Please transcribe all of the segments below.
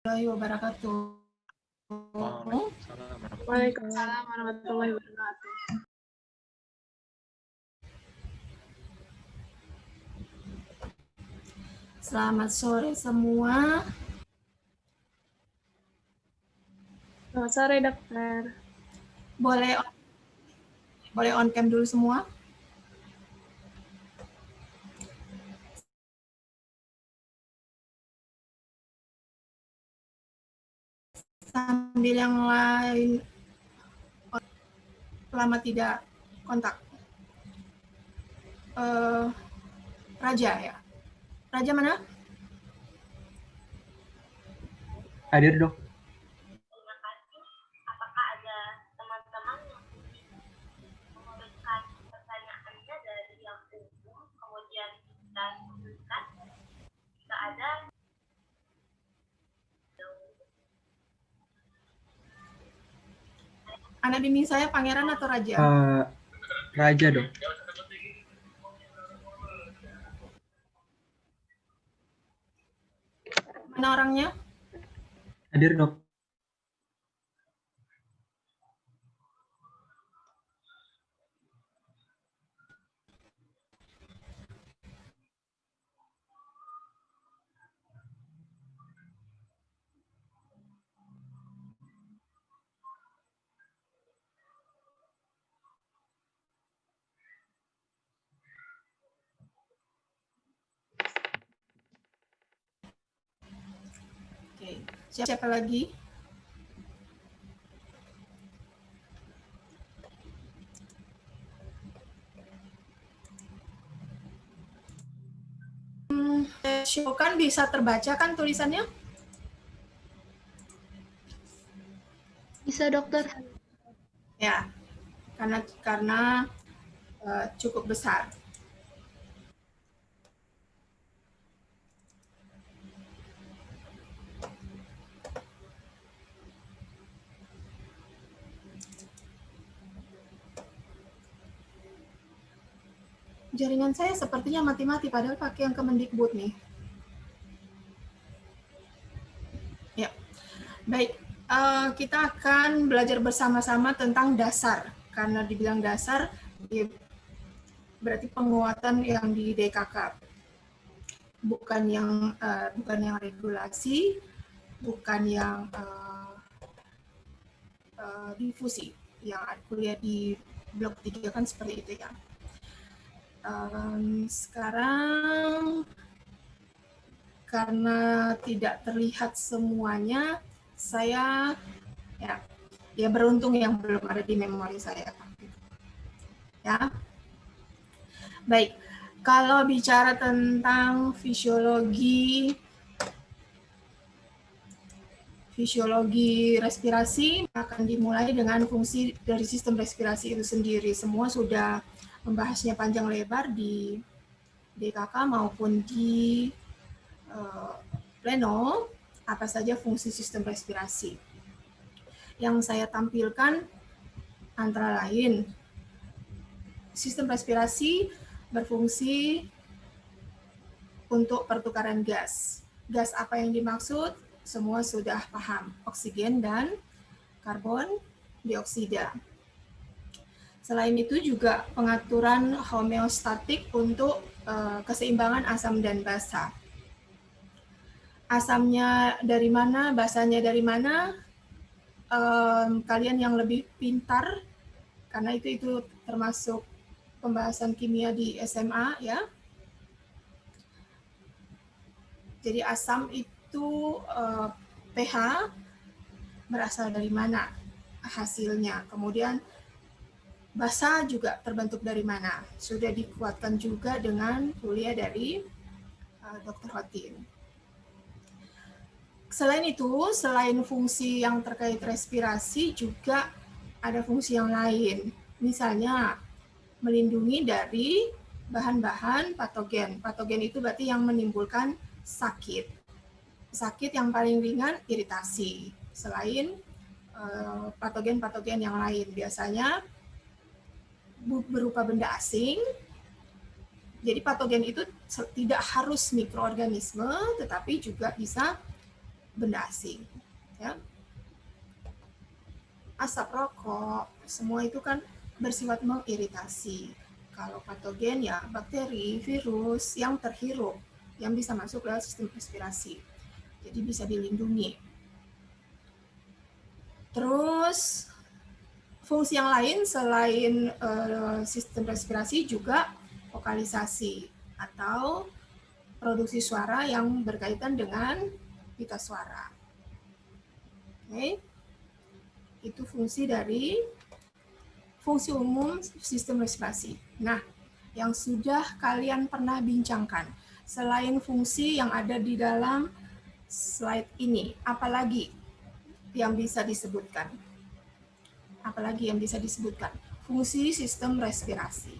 warahmatullahi wabarakatuh. Waalaikumsalam warahmatullahi wabarakatuh. Selamat sore semua. Selamat sore, Dokter. Boleh on cam dulu semua? Sambil yang lain lama tidak kontak. Raja ya. Raja mana? Hadir, Dok. Terima kasih. Apakah ada teman-teman yang ingin memberikan pertanyaannya dari yang umum, kemudian kita tuliskan? Jika ada, Anak bimbing saya Pangeran atau Raja? Raja, Dok. Mana orangnya? Hadir, Dok. Oke. Siapa lagi? Show kan bisa terbaca kan tulisannya? Bisa, Dokter. Ya, karena cukup besar. Jaringan saya sepertinya mati-mati, padahal pakai yang Kemendikbud nih. Ya, baik. Kita akan belajar bersama-sama tentang dasar. Karena dibilang dasar, ya berarti penguatan yang di DKK. Bukan yang regulasi, bukan yang difusi. Yang kuliah di blok 3 kan seperti itu ya. Sekarang karena tidak terlihat semuanya, saya ya beruntung yang belum ada di memori saya. Ya, baik. Kalau bicara tentang fisiologi respirasi akan dimulai dengan fungsi dari sistem respirasi itu sendiri. Semua sudah membahasnya panjang lebar di DKK maupun di pleno, apa saja fungsi sistem respirasi. Yang saya tampilkan antara lain, sistem respirasi berfungsi untuk pertukaran gas. Gas apa yang dimaksud? Semua sudah paham, oksigen dan karbon dioksida. Selain itu juga pengaturan homeostatik untuk keseimbangan asam dan basa. Asamnya dari mana, basanya dari mana, kalian yang lebih pintar, karena itu termasuk pembahasan kimia di SMA ya. Jadi asam itu pH berasal dari mana hasilnya. Kemudian basa juga terbentuk dari mana. Sudah dikuatkan juga dengan kuliah dari Dr. Hotin. Selain itu, selain fungsi yang terkait respirasi, juga ada fungsi yang lain. Misalnya, melindungi dari bahan-bahan patogen. Patogen itu berarti yang menimbulkan sakit. Sakit yang paling ringan, iritasi. Selain patogen-patogen yang lain, biasanya berupa benda asing. Jadi patogen itu tidak harus mikroorganisme, tetapi juga bisa benda asing. Ya. Asap rokok, semua itu kan bersifat mengiritasi. Kalau patogen ya bakteri, virus yang terhirup, yang bisa masuk lewat sistem respirasi. Jadi bisa dilindungi. Terus fungsi yang lain selain sistem respirasi juga vokalisasi atau produksi suara yang berkaitan dengan pita suara. Oke. Itu fungsi umum sistem respirasi. Nah, yang sudah kalian pernah bincangkan, selain fungsi yang ada di dalam slide ini, apalagi yang bisa disebutkan? Apalagi yang bisa disebutkan? Fungsi sistem respirasi.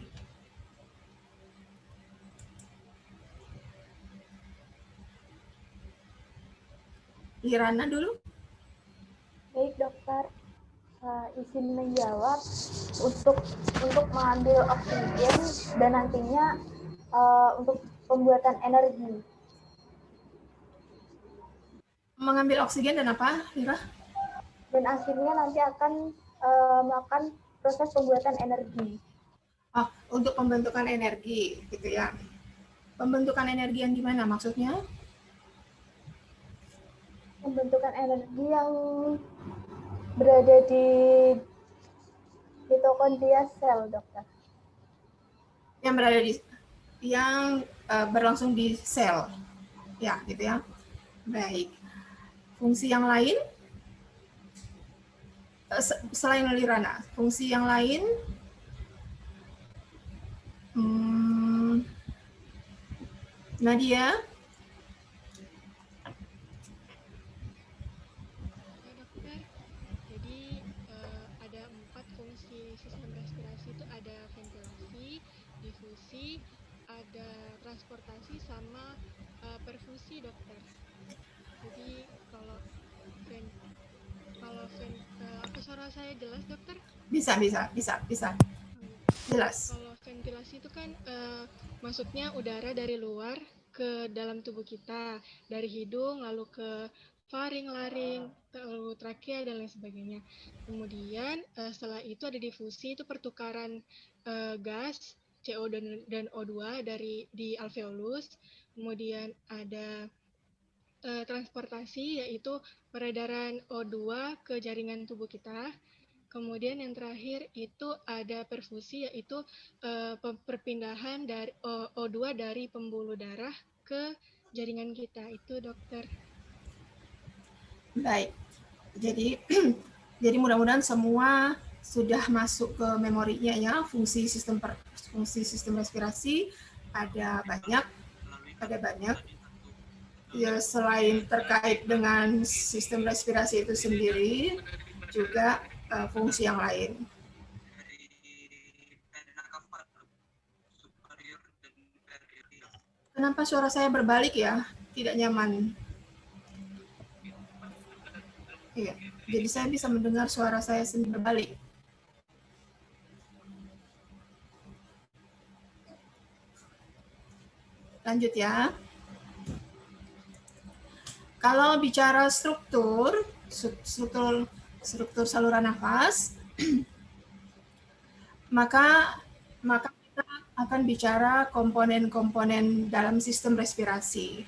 Lirana dulu. Baik dokter, izin menjawab untuk mengambil oksigen dan nantinya untuk pembuatan energi. Mengambil oksigen dan apa, Lira? Dan akhirnya nanti akan melakukan proses pembuatan energi. Oh, untuk pembentukan energi, gitu ya. Pembentukan energi yang gimana maksudnya? Pembentukan energi yang berada di mitokondria sel, dokter. Yang berada di berlangsung di sel, ya, gitu ya. Baik. Fungsi yang lain selain Lirana, fungsi yang lain Nadia. Dokter, jadi ada 4 fungsi sistem respirasi itu ada ventilasi, difusi, ada transportasi sama perfusi, dokter. Jadi apa suara saya jelas, dokter? Bisa. Jelas. Kalau ventilasi itu kan masuknya udara dari luar ke dalam tubuh kita, dari hidung lalu ke faring, laring, lalu trakea dan lain sebagainya. Kemudian setelah itu ada difusi, itu pertukaran gas CO dan O2 di alveolus. Kemudian ada transportasi, yaitu peredaran O2 ke jaringan tubuh kita. Kemudian yang terakhir itu ada perfusi, yaitu perpindahan dari O2 dari pembuluh darah ke jaringan kita. Itu, dokter. Baik. Jadi mudah-mudahan semua sudah masuk ke memorinya ya. Fungsi sistem respirasi ada banyak. Ya, selain terkait dengan sistem respirasi itu sendiri, juga fungsi yang lain. Kenapa suara saya berbalik ya? Tidak nyaman. Iya, jadi saya bisa mendengar suara saya sendiri berbalik. Lanjut ya. Kalau bicara struktur saluran nafas, maka kita akan bicara komponen-komponen dalam sistem respirasi.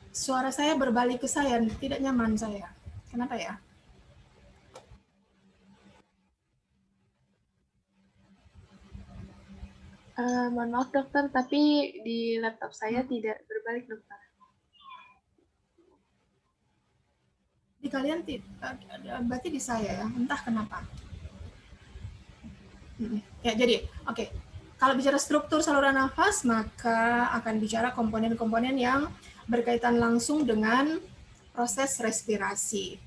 Suara saya berbalik ke saya, tidak nyaman saya. Kenapa ya? Mohon maaf dokter, tapi di laptop saya tidak berbalik dokter. Di kalian berarti di saya ya, entah kenapa. Ya jadi, oke. Kalau bicara struktur saluran nafas, maka akan bicara komponen-komponen yang berkaitan langsung dengan proses respirasi.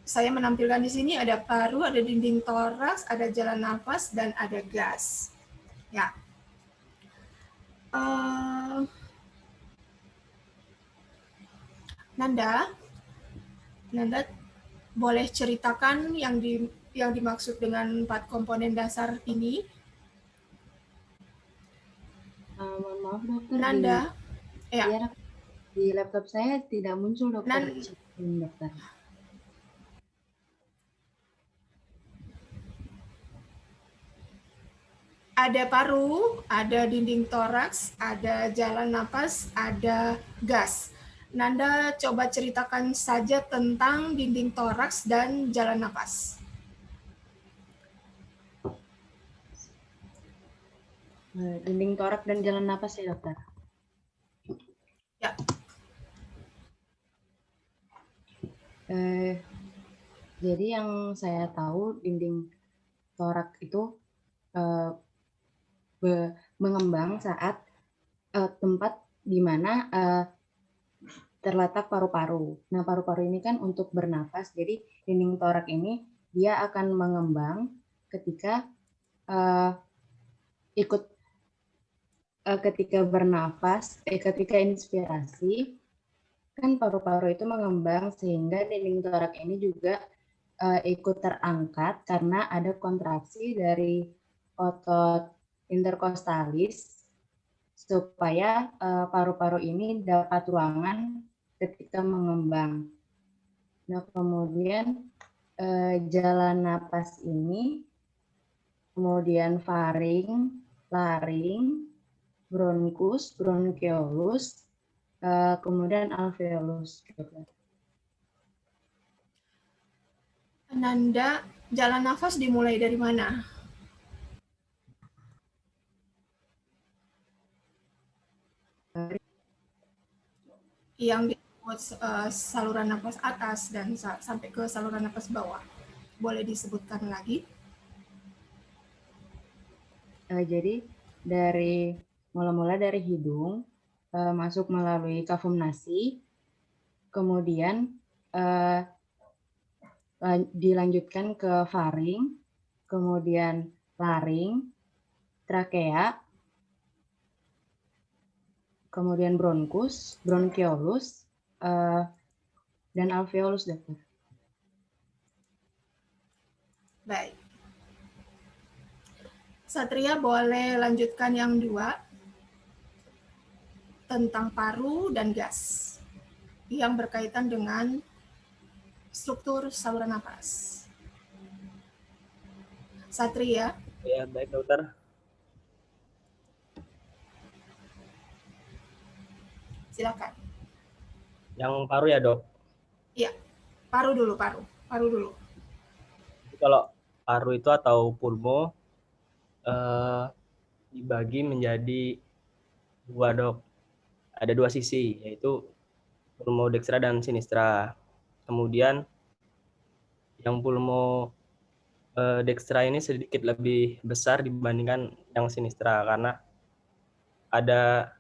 Saya menampilkan di sini ada paru, ada dinding toraks, ada jalan nafas, dan ada gas. Ya. Nanda, boleh ceritakan yang dimaksud dengan 4 komponen dasar ini? Mohon maaf dokter, Nanda, ya. ya, di laptop saya tidak muncul dokter. Dokter. Ada paru, ada dinding toraks, ada jalan napas, ada gas. Nanda coba ceritakan saja tentang dinding toraks dan jalan napas. Dinding torak dan jalan napas ya dokter. Ya. Jadi yang saya tahu dinding torak itu mengembang saat tempat di mana terletak paru-paru. Nah, paru-paru ini kan untuk bernafas, jadi dinding torak ini dia akan mengembang ketika ketika bernafas, ketika inspirasi, kan paru-paru itu mengembang sehingga dinding torak ini juga ikut terangkat karena ada kontraksi dari otot interkostalis supaya paru-paru ini dapat ruangan ketika mengembang. Nah, kemudian jalan napas ini, kemudian faring, laring, bronkus, bronkiolus, kemudian alveolus. Nanda, jalan nafas dimulai dari mana? Yang disebut saluran nafas atas dan sampai ke saluran nafas bawah. Boleh disebutkan lagi? Jadi dari mula-mula dari hidung, masuk melalui kafum nasi, kemudian dilanjutkan ke faring, kemudian laring, trakea, kemudian bronkus, bronkiolus, dan alveolus, dokter. Baik. Satria boleh lanjutkan yang 2 tentang paru dan gas yang berkaitan dengan struktur saluran napas. Satria. Ya, baik dokter. Silakan. Yang paru ya dok? Iya, paru dulu. Kalau paru itu atau pulmo dibagi menjadi 2 dok. Ada 2 sisi, yaitu pulmo dextra dan sinistra. Kemudian yang pulmo dextra ini sedikit lebih besar dibandingkan yang sinistra karena ada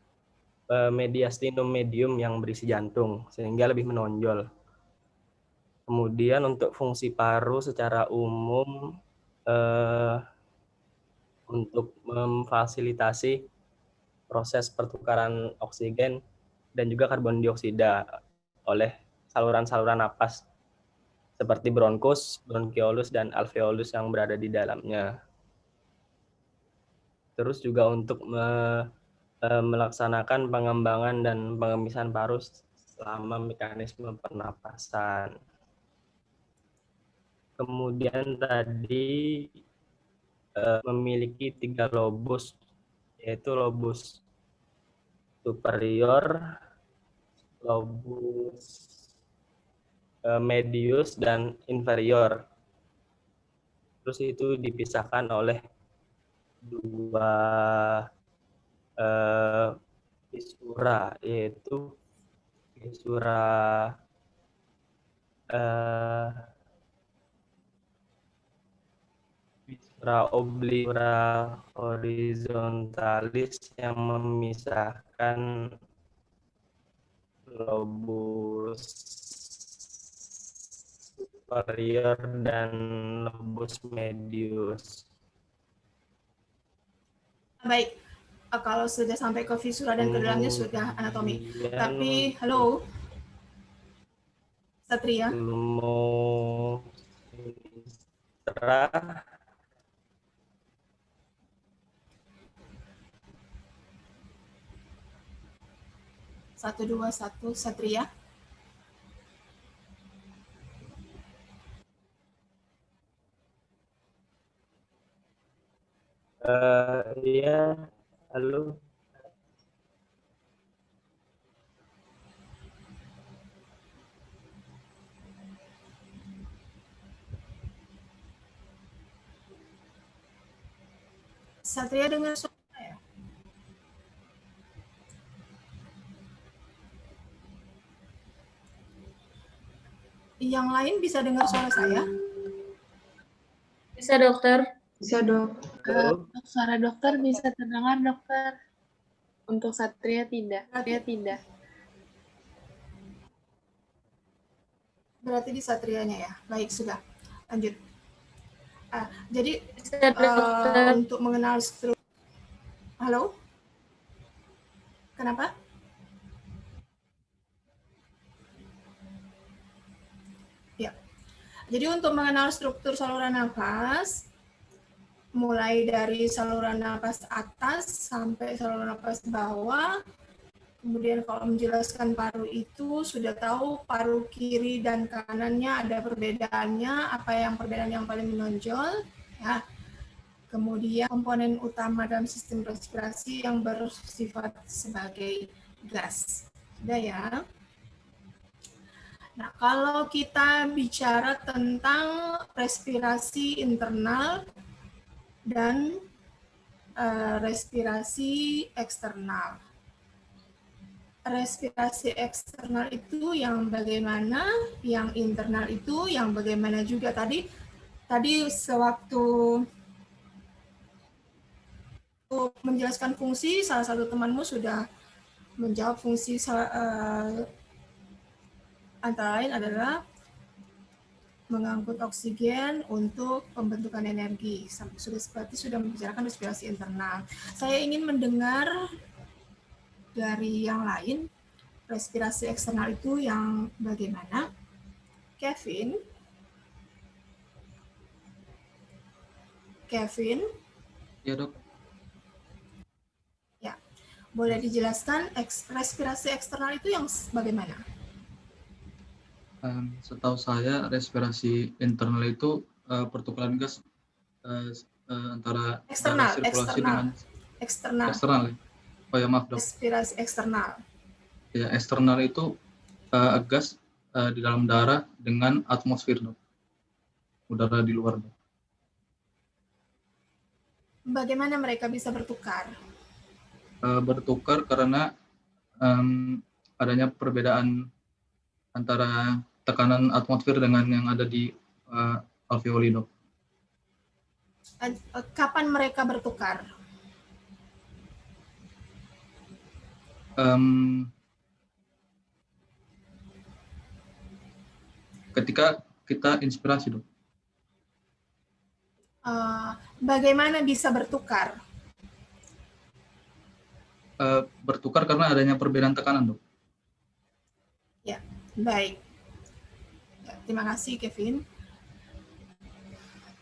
mediastinum medium yang berisi jantung sehingga lebih menonjol. Kemudian untuk fungsi paru secara umum untuk memfasilitasi proses pertukaran oksigen dan juga karbon dioksida oleh saluran-saluran napas seperti bronkus, bronkiolus, dan alveolus yang berada di dalamnya. Terus juga untuk melaksanakan pengembangan dan pengemisan paru selama mekanisme pernapasan. Kemudian tadi memiliki 3 lobus, yaitu lobus superior, lobus medius, dan inferior. Terus itu dipisahkan oleh 2 fisura, yaitu fisura oblivora horizontalis yang memisahkan lobus superior dan lobus medius. Baik, kalau sudah sampai ke visura dan ke dalamnya sudah anatomi. Tapi, halo, Satria. Mau istirahat. 1, 2, 1, Satria. Iya, halo. Satria dengar suara saya? Yang lain bisa dengar suara saya? Bisa, dokter. Bisa, Dok. Halo. Suara dokter bisa terdengar, dokter. Untuk Satria tidak. Satria tidak. Berarti di Satrianya ya. Baik, sudah. Lanjut. Jadi Bisa, dokter. untuk mengenal struktur. Halo? Kenapa? Ya. Jadi untuk mengenal struktur saluran nafas, mulai dari saluran nafas atas sampai saluran nafas bawah. Kemudian kalau menjelaskan paru itu sudah tahu paru kiri dan kanannya ada perbedaannya, apa yang perbedaan yang paling menonjol, ya. Kemudian komponen utama dalam sistem respirasi yang bersifat sebagai gas. Sudah ya. Nah, kalau kita bicara tentang respirasi internal dan respirasi eksternal. Respirasi eksternal itu yang bagaimana, yang internal itu yang bagaimana juga. Tadi sewaktu menjelaskan fungsi, salah satu temanmu sudah menjawab fungsi antara lain adalah mengangkut oksigen untuk pembentukan energi. Sudah membicarakan respirasi internal. Saya ingin mendengar dari yang lain, respirasi eksternal itu yang bagaimana? Kevin? Ya, Dok. Ya, boleh dijelaskan respirasi eksternal itu yang bagaimana? Setahu saya respirasi internal itu pertukaran gas antara Eksternal, darah sirkulasi dengan eksternal. Ya. Oh ya, maaf, Dok. Respirasi eksternal. Ya, eksternal itu gas di dalam darah dengan atmosfer, Dok. Udara di luar, Dok. Bagaimana mereka bisa bertukar? Bertukar karena adanya perbedaan antara tekanan atmosfer dengan yang ada di alveoli, Dok. Kapan mereka bertukar? Ketika kita inspirasi, Dok. Bagaimana bisa bertukar? Bertukar karena adanya perbedaan tekanan, Dok. Ya, baik. Ya, terima kasih, Kevin.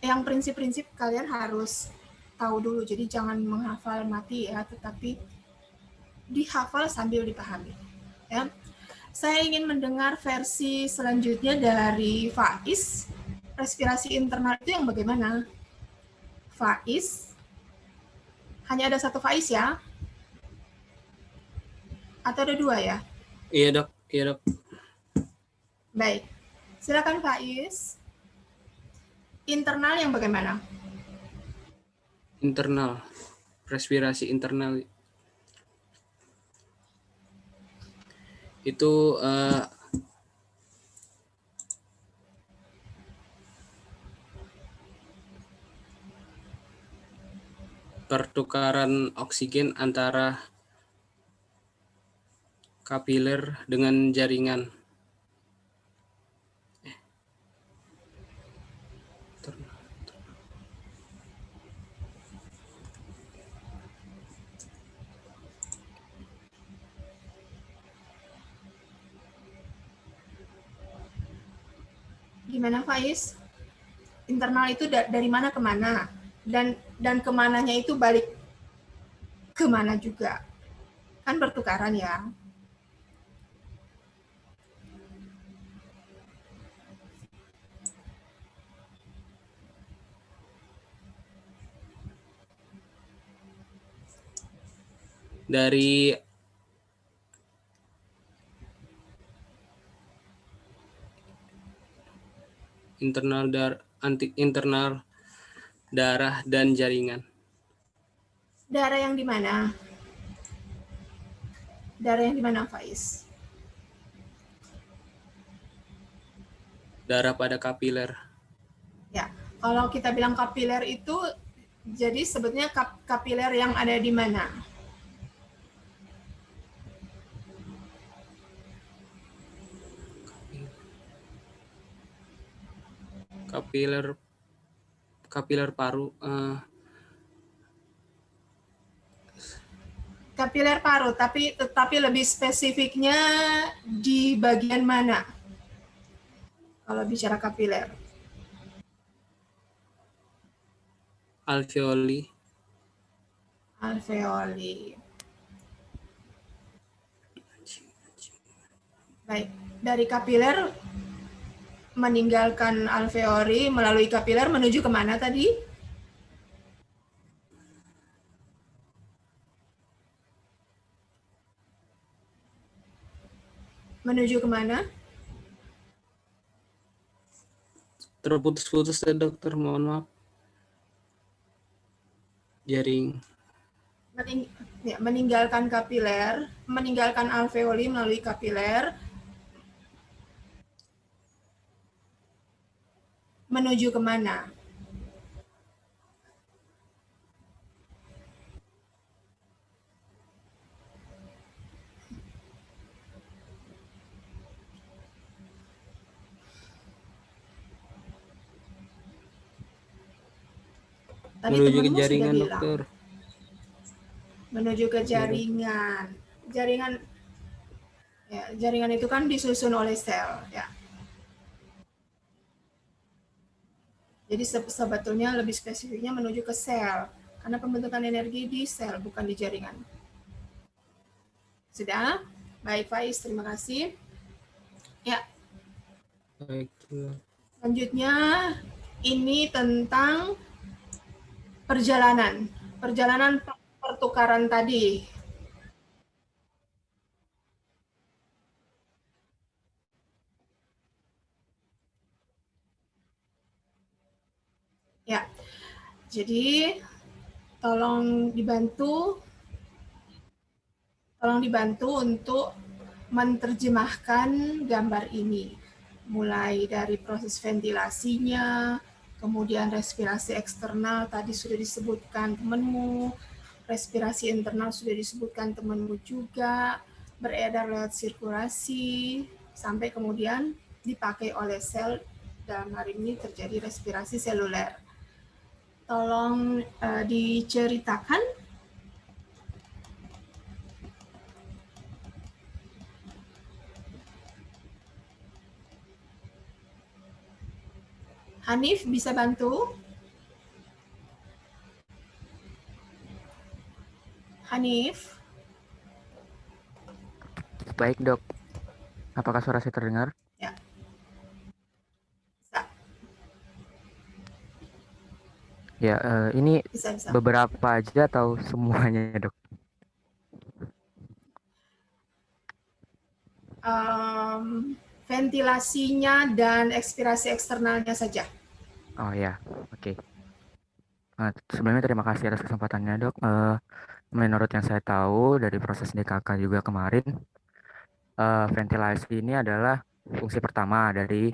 Yang prinsip-prinsip kalian harus tahu dulu, jadi jangan menghafal mati ya, tetapi dihafal sambil dipahami. Ya. Saya ingin mendengar versi selanjutnya dari Faiz. Respirasi internal itu yang bagaimana? Faiz? Hanya ada satu Faiz ya? Atau ada dua ya? Iya, Dok. Iya, Dok. Baik. Silakan Faiz. Internal yang bagaimana? Internal. Respirasi internal. Itu pertukaran oksigen antara kapiler dengan jaringan. Gimana Faiz? Internal itu dari mana ke mana, dan kemananya itu balik kemana juga, kan bertukaran ya. Dari internal darah dan jaringan. Darah yang di mana? Darah yang di mana, Faiz? Darah pada kapiler. Ya, kalau kita bilang kapiler itu, jadi sebetulnya kapiler yang ada di mana? Kapiler paru. Kapiler paru, tetapi lebih spesifiknya di bagian mana? Kalau bicara kapiler. Alveoli. Alveoli. Baik, dari kapiler meninggalkan alveoli melalui kapiler menuju kemana tadi? Menuju kemana? Terputus-putus ya dokter, mohon maaf. Jaring. Meninggalkan kapiler, meninggalkan alveoli melalui kapiler, menuju kemana? Tadi Menuju ke temanmu jaringan, sudah bilang. dokter. Menuju ke jaringan. Jaringan itu kan disusun oleh sel, ya. Jadi sebetulnya lebih spesifiknya menuju ke sel, karena pembentukan energi di sel, bukan di jaringan. Sudah? Baik, Faiz, terima kasih. Ya. Baik. Selanjutnya, ini tentang perjalanan pertukaran tadi. Ya, jadi tolong dibantu untuk menerjemahkan gambar ini, mulai dari proses ventilasinya, kemudian respirasi eksternal tadi sudah disebutkan temanmu, respirasi internal sudah disebutkan temanmu juga, beredar lewat sirkulasi, sampai kemudian dipakai oleh sel, dalam hari ini terjadi respirasi seluler. Tolong diceritakan. Hanif bisa bantu? Hanif? Baik, Dok. Apakah suara saya terdengar? Ya. Ya, ini Bisa. beberapa aja atau semuanya, Dok? Ventilasinya dan ekspirasi eksternalnya saja. Oh ya, oke. Sebelumnya terima kasih atas kesempatannya, Dok. Menurut yang saya tahu dari proses DKK juga kemarin, ventilasi ini adalah fungsi pertama dari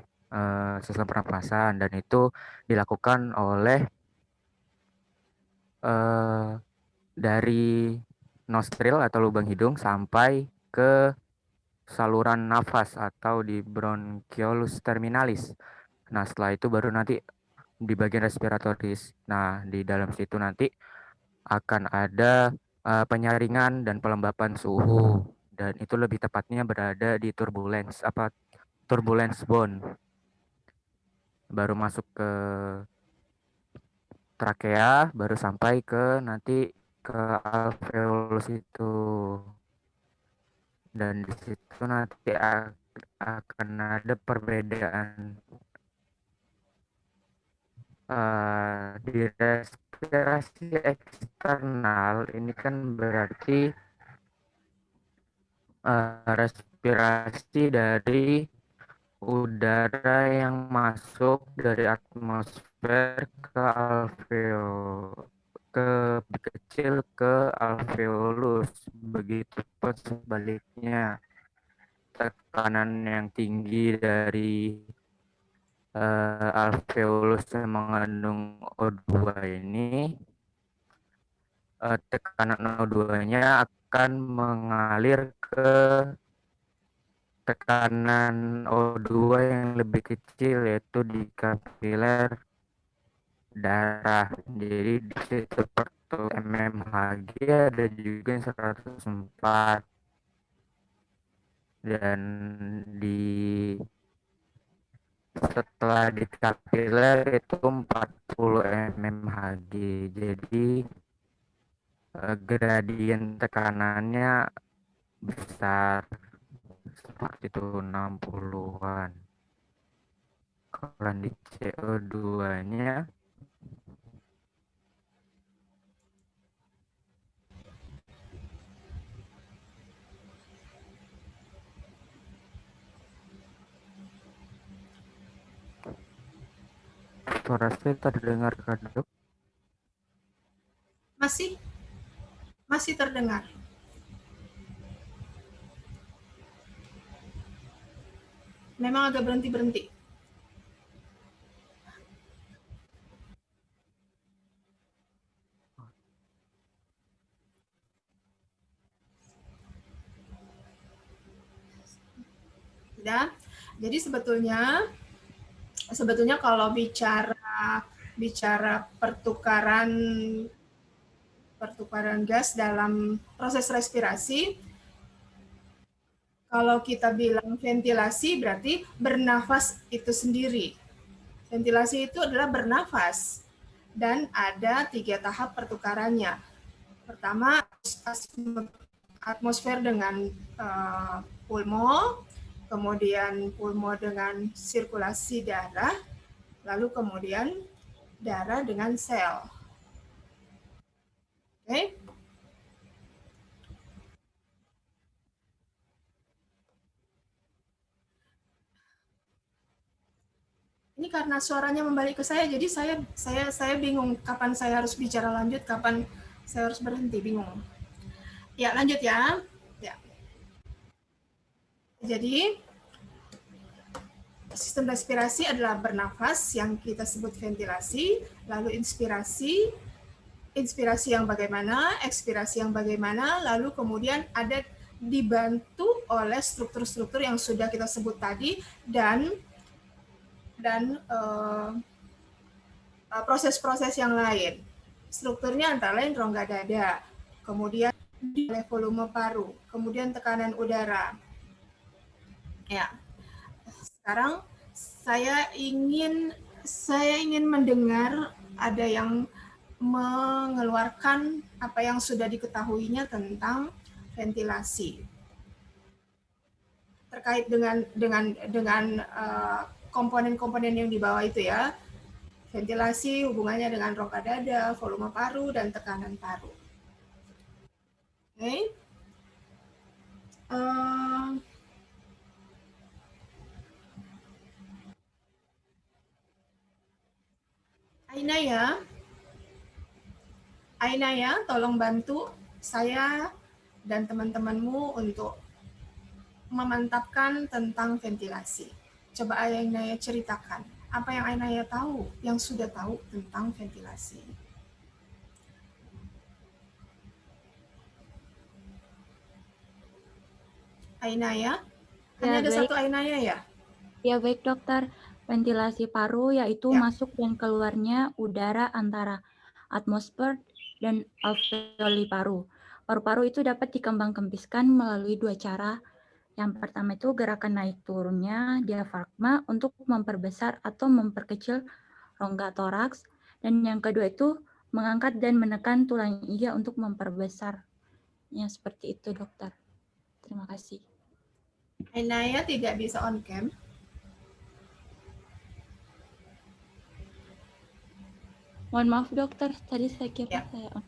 sistem pernapasan, dan itu dilakukan oleh dari nostril atau lubang hidung sampai ke saluran nafas atau di bronchiolus terminalis. Nah, setelah itu baru nanti di bagian respiratoris. Nah, di dalam situ nanti akan ada penyaringan dan pelembapan suhu, dan itu lebih tepatnya berada di turbulence bone. baru masuk ke trakea, baru sampai ke nanti ke alveolus itu. Dan di situ nanti akan ada perbedaan di respirasi eksternal. Ini kan berarti respirasi dari udara yang masuk dari atmosfer ke kecil ke alveolus, begitu pun sebaliknya. Tekanan yang tinggi dari alveolus yang mengandung O2 ini, tekanan O2-nya akan mengalir ke tekanan O2 yang lebih kecil, yaitu di kapiler darah. Jadi di situ per mmHg ada juga yang 104, dan setelah di kapiler itu 40 mmHg. Jadi gradien tekanannya besar, seperti itu 60-an. Kalau di CO2-nya suara saya terdengar, Kak Dok? Masih terdengar. Memang agak berhenti-berhenti. Ya, jadi sebetulnya kalau bicara pertukaran gas dalam proses respirasi, kalau kita bilang ventilasi berarti bernafas itu sendiri. Ventilasi itu adalah bernafas dan ada 3 tahap pertukarannya. Pertama, atmosfer dengan pulmo, kemudian pulmo dengan sirkulasi darah, lalu kemudian darah dengan sel. Oke? Ini karena suaranya membalik ke saya, jadi saya bingung kapan saya harus bicara lanjut, kapan saya harus berhenti, bingung. Ya, lanjut ya. Jadi, sistem respirasi adalah bernafas yang kita sebut ventilasi, lalu inspirasi yang bagaimana, ekspirasi yang bagaimana, lalu kemudian ada dibantu oleh struktur-struktur yang sudah kita sebut tadi dan proses-proses yang lain. Strukturnya antara lain rongga dada, kemudian volume paru, kemudian tekanan udara. Ya, sekarang saya ingin mendengar ada yang mengeluarkan apa yang sudah diketahuinya tentang ventilasi terkait dengan komponen-komponen yang di bawah itu ya. Ventilasi hubungannya dengan rongga dada, volume paru, dan tekanan paru. Oke. Ainaya, tolong bantu saya dan teman-temanmu untuk memantapkan tentang ventilasi. Coba Ainaya ceritakan, apa yang Ainaya tahu, yang sudah tahu tentang ventilasi. Ainaya? Hanya ada satu Ainaya ya? Ya baik dokter. Ventilasi paru yaitu masuk dan keluarnya udara antara atmosfer dan alveoli paru. Paru-paru itu dapat dikembang-kempiskan melalui 2 cara, Yang pertama itu gerakan naik turunnya diafragma untuk memperbesar atau memperkecil rongga toraks. Dan yang kedua itu mengangkat dan menekan tulang iga untuk memperbesar. Yang seperti itu, dokter. Terima kasih. Ainaya tidak bisa on cam. Mohon maaf dokter, tadi saya kira saya on.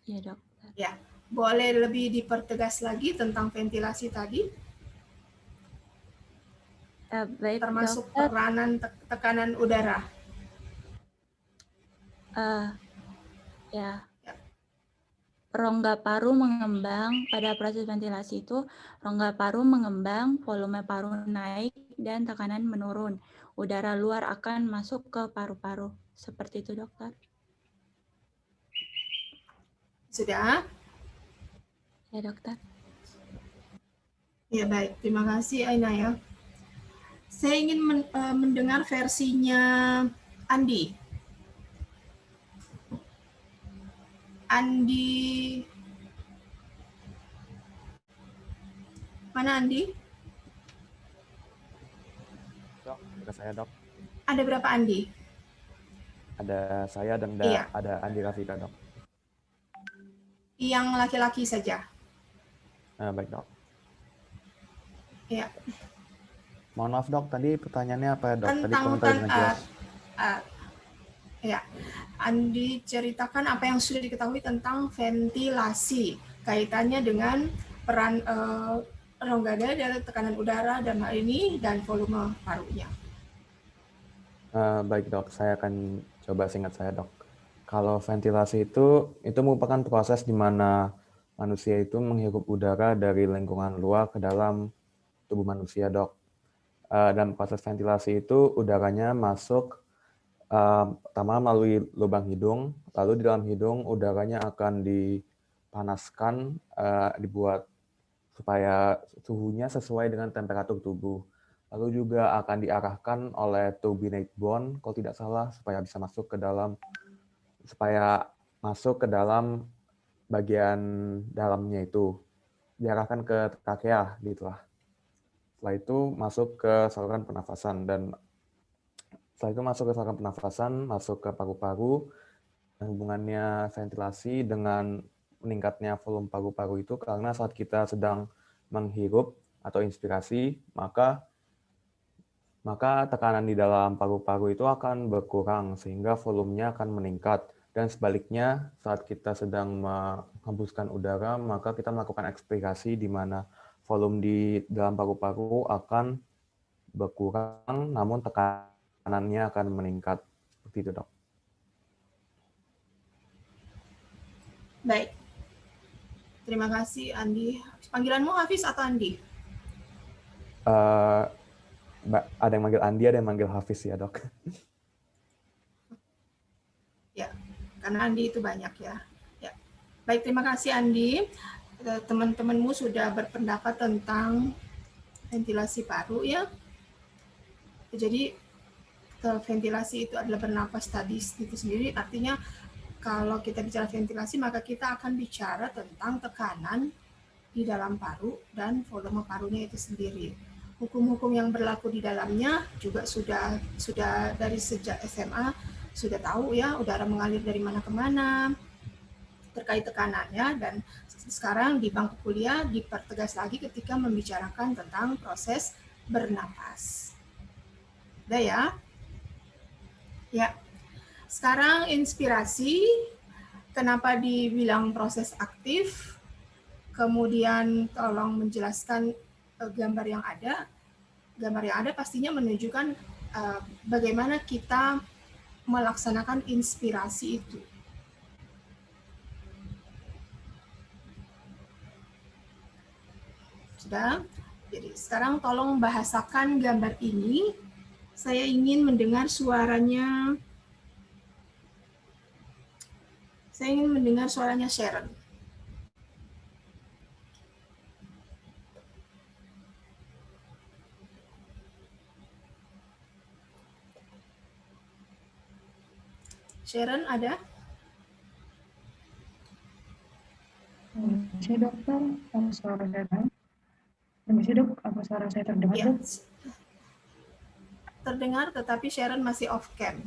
Ya dokter. Ya, boleh lebih dipertegas lagi tentang ventilasi tadi? Baik, termasuk dokter. peranan tekanan udara. Ya. Rongga paru mengembang. Pada proses ventilasi itu, rongga paru mengembang, volume paru naik, dan tekanan menurun. Udara luar akan masuk ke paru-paru. Seperti itu, dokter. Sudah? Ya, dokter. Ya, baik. Terima kasih, Ainaya. Saya ingin mendengar versinya Andi. Andi, mana Andi? Dok, ada saya dok. Ada berapa Andi? Ada saya dan Iya. ada Andi Rafika dok. Yang laki-laki saja. Baik dok. Iya. Mohon maaf dok, tadi pertanyaannya apa dok? Tadi Tentang komentar dengan jelas. Ya, Andi ceritakan apa yang sudah diketahui tentang ventilasi, kaitannya dengan peran rongga dada, tekanan udara, dan hal ini, dan volume parunya. Baik dok, saya akan coba singkat saya dok. Kalau ventilasi itu merupakan proses di mana manusia itu menghirup udara dari lingkungan luar ke dalam tubuh manusia dok. Dan proses ventilasi itu udaranya masuk pertama melalui lubang hidung, lalu di dalam hidung udaranya akan dipanaskan, dibuat supaya suhunya sesuai dengan temperatur tubuh. Lalu juga akan diarahkan oleh turbinate bone, kalau tidak salah, supaya masuk ke dalam bagian dalamnya itu. Diarahkan ke trakea, gitulah. Setelah itu masuk ke saluran pernafasan, dan setelah itu masuk ke saluran pernafasan, masuk ke paru-paru. Hubungannya ventilasi dengan meningkatnya volume paru-paru itu karena saat kita sedang menghirup atau inspirasi, maka tekanan di dalam paru-paru itu akan berkurang sehingga volumenya akan meningkat. Dan sebaliknya, saat kita sedang menghembuskan udara, maka kita melakukan ekspirasi di mana volume di dalam paru-paru akan berkurang, namun tekanannya akan meningkat. Seperti itu, dok. Baik. Terima kasih, Andi. Panggilanmu Hafiz atau Andi? Ada yang manggil Andi, ada yang manggil Hafiz ya, dok. Ya, karena Andi itu banyak ya. Ya. Baik, terima kasih Andi. Teman-temanmu sudah berpendapat tentang ventilasi paru ya. Jadi ventilasi itu adalah bernapas tadi itu sendiri, artinya kalau kita bicara ventilasi maka kita akan bicara tentang tekanan di dalam paru dan volume parunya itu sendiri. Hukum-hukum yang berlaku di dalamnya juga sudah dari sejak SMA sudah tahu ya, udara mengalir dari mana ke mana terkait tekanannya, dan sekarang di bangku kuliah dipertegas lagi ketika membicarakan tentang proses bernapas. Udah ya? Ya. Sekarang inspirasi, kenapa dibilang proses aktif? Kemudian tolong menjelaskan gambar yang ada. Gambar yang ada pastinya menunjukkan bagaimana kita melaksanakan inspirasi itu. Sudah? Jadi sekarang tolong bahasakan gambar ini. Saya ingin mendengar suaranya. Saya ingin mendengar suaranya Sharon. Sharon ada? Permisi dokter, apa suara saya terdengar? Permisi dok, apa suara saya terdengar Ya, dok? terdengar tetapi Sharon masih off cam.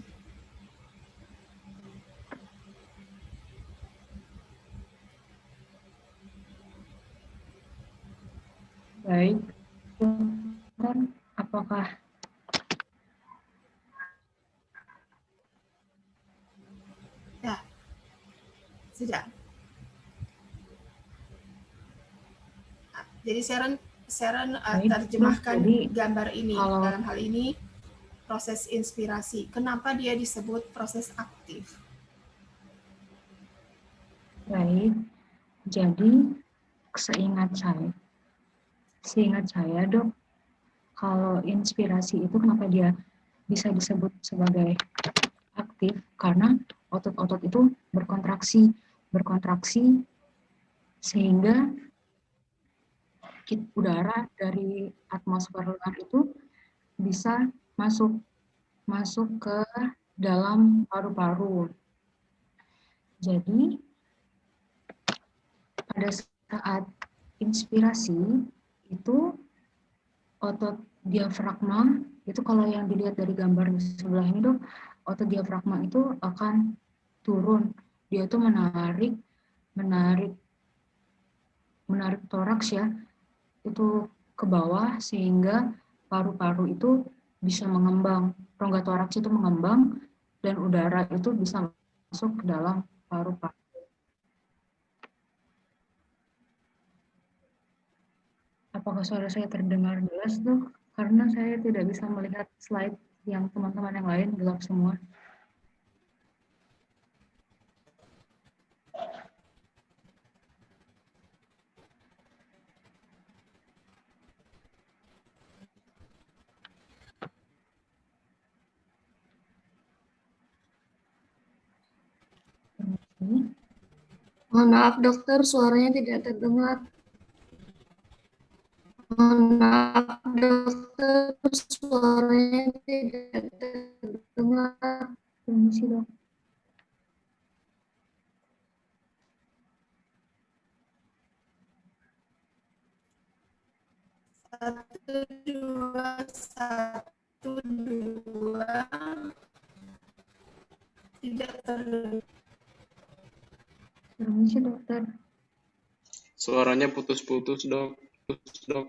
Baik, dokter, apakah Ya, sudah. Nah, jadi Sharon Baik, terjemahkan jadi gambar ini. kalau- Dalam hal ini proses inspirasi. Kenapa dia disebut proses aktif? baik, jadi seingat saya dok, kalau inspirasi itu kenapa dia bisa disebut sebagai aktif, karena otot-otot itu berkontraksi sehingga udara dari atmosfer luar itu bisa masuk ke dalam paru-paru. Jadi pada saat inspirasi itu otot diafragma itu, kalau yang dilihat dari gambar di sebelah ini dok, otot diafragma itu akan turun. Dia itu menarik toraks ya, itu ke bawah sehingga paru-paru itu bisa mengembang. Rongga toraks itu mengembang dan udara itu bisa masuk ke dalam paru-paru. Apakah suara saya terdengar jelas dok? Karena saya tidak bisa melihat slide yang teman-teman yang lain, gelap semua. Mohon maaf dokter, suaranya tidak terdengar. Mohon maaf dokter, suaranya tidak terdengar. Permisi dok. Satu, dua, tidak terdengar. Permisi dokter. Suaranya putus-putus dok. Putus dok.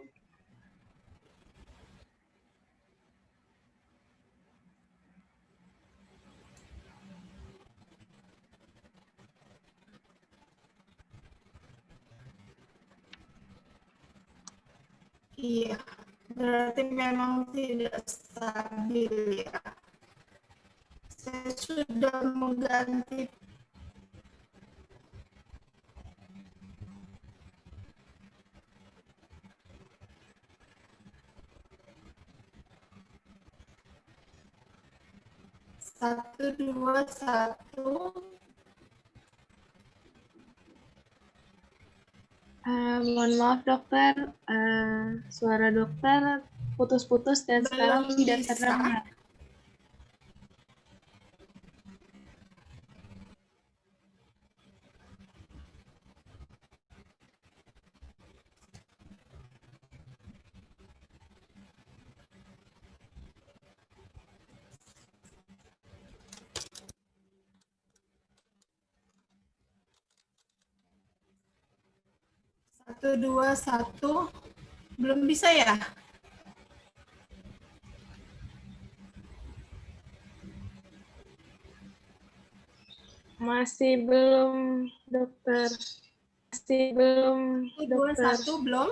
Iya, berarti memang tidak stabil ya. Saya sudah mengganti. Satu, dua, satu. Mohon maaf dokter, suara dokter putus-putus dan sekarang Belum tidak bisa. terdengar. Satu, dua, satu. Belum bisa ya? Masih belum dokter. Masih belum Satu, dua, dokter. satu, belum?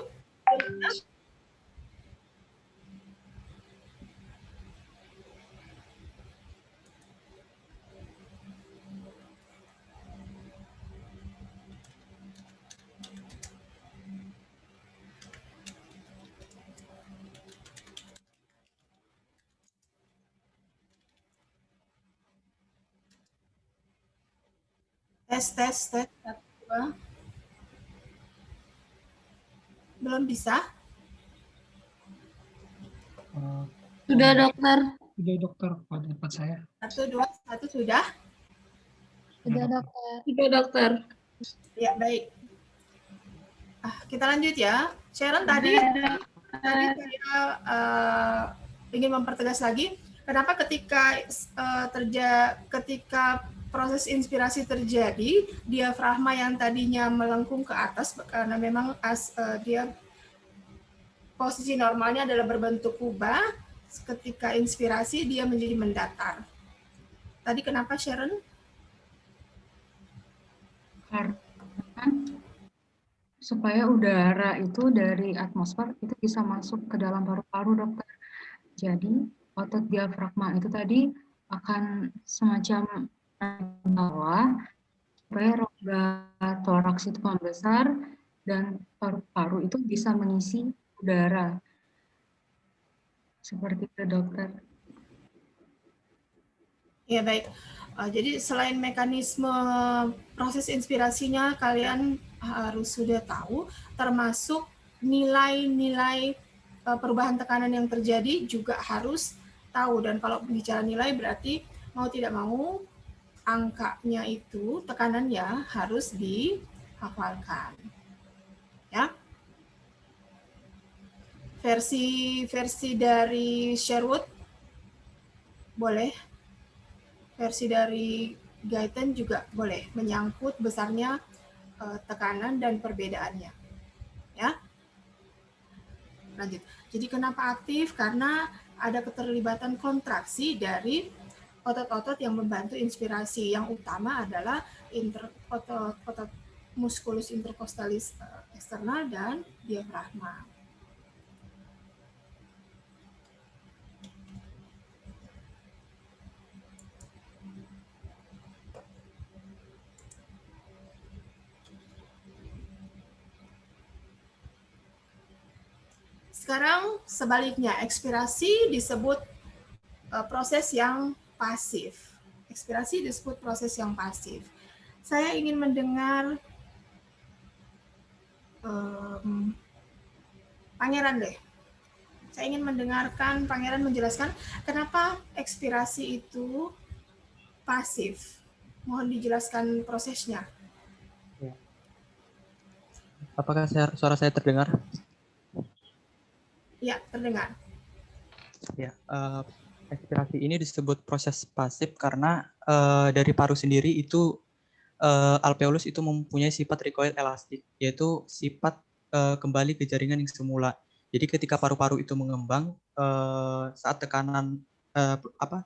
Tes. Satu, dua. Belum bisa? Sudah dokter. Sudah dokter, pada tempat saya. Satu, dua, satu sudah? Sudah dokter. Sudah dokter. Ya, baik. Kita lanjut ya. Sharon tadi saya ingin mempertegas lagi, kenapa ketika ketika proses inspirasi terjadi, diafragma yang tadinya melengkung ke atas karena memang dia posisi normalnya adalah berbentuk kubah, ketika inspirasi dia menjadi mendatar. Tadi kenapa, Sharon? Karena supaya udara itu dari atmosfer itu bisa masuk ke dalam paru-paru, dokter. Jadi otot diafragma itu tadi akan semacam bawah supaya rongga toraks itu membesar dan paru-paru itu bisa mengisi udara. Seperti itu, dokter. Ya, baik. Jadi selain mekanisme proses inspirasinya kalian harus sudah tahu, termasuk nilai-nilai perubahan tekanan yang terjadi juga harus tahu. Dan kalau bicara nilai berarti mau tidak mau angkanya itu, tekanannya harus dihafalkan. Ya. Versi dari Sherwood boleh. Versi dari Guyton juga boleh, menyangkut besarnya tekanan dan perbedaannya. Ya. Lanjut. Jadi kenapa aktif? Karena ada keterlibatan kontraksi dari otot-otot yang membantu inspirasi. Yang utama adalah otot musculus intercostalis eksternal dan diafragma. Sekarang sebaliknya, ekspirasi disebut proses yang pasif. Ekspirasi disebut proses yang pasif. Saya ingin mendengar Pangeran deh. Saya ingin mendengarkan Pangeran menjelaskan kenapa ekspirasi itu pasif. Mohon dijelaskan prosesnya. Apakah suara saya terdengar? Ya, terdengar. Ya, ekspirasi ini disebut proses pasif karena dari paru sendiri itu alveolus itu mempunyai sifat recoil elastik, yaitu sifat kembali ke jaringan yang semula. Jadi ketika paru-paru itu mengembang, saat tekanan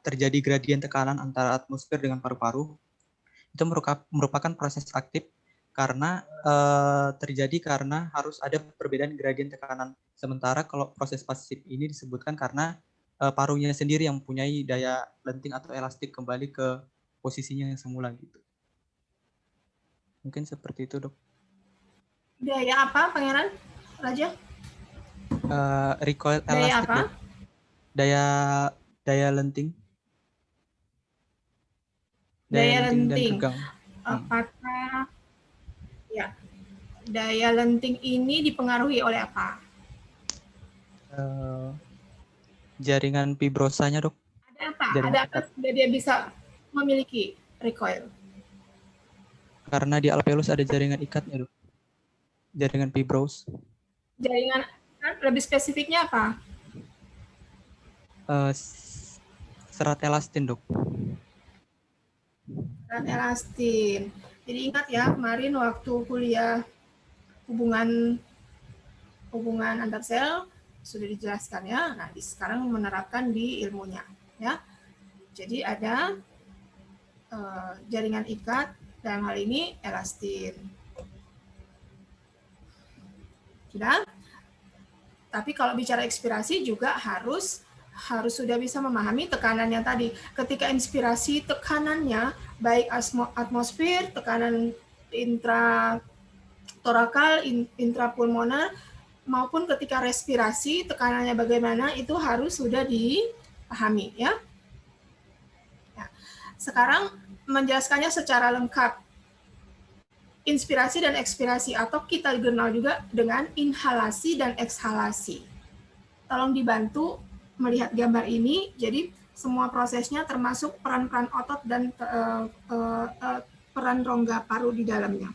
terjadi gradien tekanan antara atmosfer dengan paru-paru, itu merupakan proses aktif karena terjadi karena harus ada perbedaan gradien tekanan. Sementara kalau proses pasif ini disebutkan karena parunya sendiri yang mempunyai daya lenting atau elastik kembali ke posisinya yang semula gitu. Mungkin seperti itu, Dok. Daya apa, Pangeran? Raja? Recoil Daya elastik. apa? Dok. Daya lenting. Daya lenting dan tegang. Apakah ya daya lenting ini dipengaruhi oleh apa? Jaringan fibrosanya, Dok. Ada apa? Ada apa sehingga dia bisa memiliki recoil? Karena di alveolus ada jaringan ikatnya, Dok. Jaringan fibros. Jaringan lebih spesifiknya apa? Serat elastin, Dok. Serat elastin. Jadi ingat ya, kemarin waktu kuliah hubungan antar sel sudah dijelaskan ya. Nah, sekarang menerapkan di ilmunya ya. Jadi ada jaringan ikat, dalam hal ini elastin. Sudah? Tapi kalau bicara ekspirasi juga harus sudah bisa memahami tekanannya tadi. Ketika inspirasi, tekanannya baik atmosfer, tekanan intratorakal, intrapulmoner, maupun ketika respirasi, tekanannya bagaimana, itu harus sudah dipahami. Ya. Sekarang menjelaskannya secara lengkap. Inspirasi dan ekspirasi, atau kita kenal juga dengan inhalasi dan ekshalasi. Tolong dibantu melihat gambar ini, jadi semua prosesnya termasuk peran-peran otot dan peran rongga paru di dalamnya.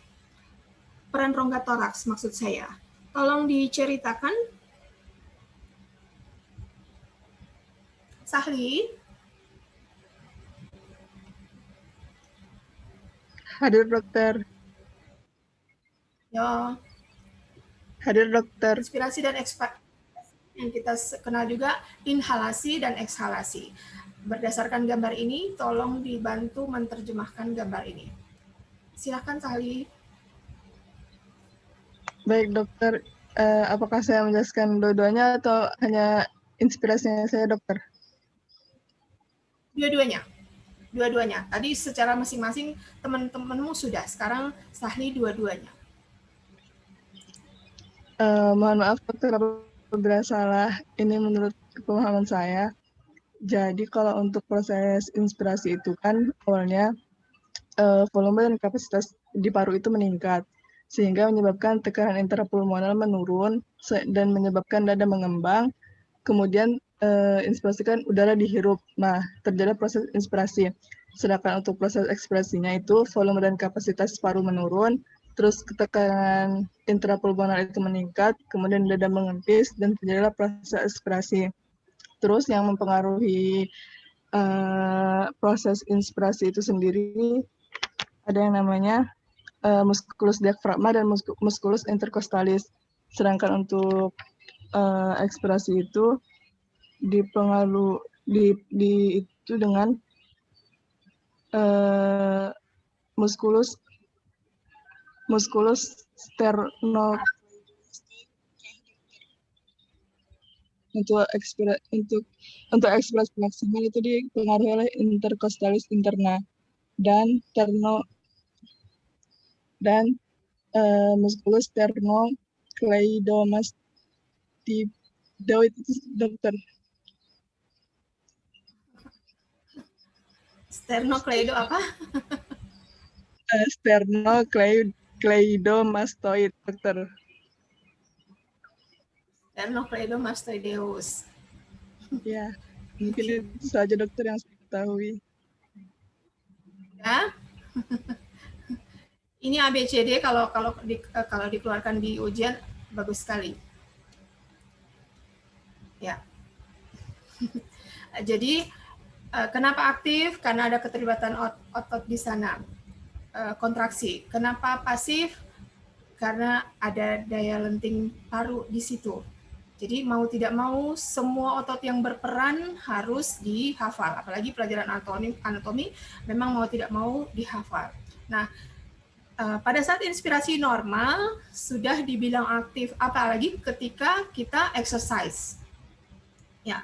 peran rongga toraks maksud saya. Tolong diceritakan. Sahli. Hadir dokter. Ya. Hadir dokter. Inspirasi dan ekspirasi yang kita kenal juga inhalasi dan ekshalasi. Berdasarkan gambar ini, tolong dibantu menerjemahkan gambar ini. Silakan Sahli. Baik dokter, apakah saya menjelaskan dua-duanya atau hanya inspirasinya saya dokter? Dua-duanya. Dua-duanya. Tadi secara masing-masing teman-temanmu sudah. Sekarang Sahli dua-duanya. Mohon maaf dokter apabila salah. Ini menurut pemahaman saya. Jadi kalau untuk proses inspirasi itu kan awalnya volume dan kapasitas di paru itu meningkat sehingga menyebabkan tekanan intrapulmonal menurun dan menyebabkan dada mengembang. Kemudian inspirasi kan udara dihirup. Nah, terjadi proses inspirasi. Sedangkan untuk proses ekspresinya itu volume dan kapasitas paru menurun, terus tekanan intrapulmonal itu meningkat, kemudian dada mengempis dan terjadilah proses ekspresi. Terus yang mempengaruhi proses inspirasi itu sendiri ada yang namanya musculus diaphragma dan musculus intercostalis. Sedangkan untuk ekspirasi itu dipengaruhi itu dengan musculus sterno. Untuk ekspresi maksimal itu dipengaruhi oleh intercostalis interna dan musculus sternocleidomastoidoid itu dokter. Sternocleido apa? Sternocleidomastoid dokter. Sternocleidomastoideus. Ya, mungkin itu saja dokter yang saya ketahui. Ya. Ini ABCD kalau dikeluarkan di ujian bagus sekali. Ya. Jadi kenapa aktif? Karena ada keterlibatan otot di sana. Kontraksi. Kenapa pasif? Karena ada daya lenting paru di situ. Jadi mau tidak mau semua otot yang berperan harus dihafal. Apalagi pelajaran anatomi memang mau tidak mau dihafal. Nah, pada saat inspirasi normal sudah dibilang aktif, apalagi ketika kita exercise. Ya.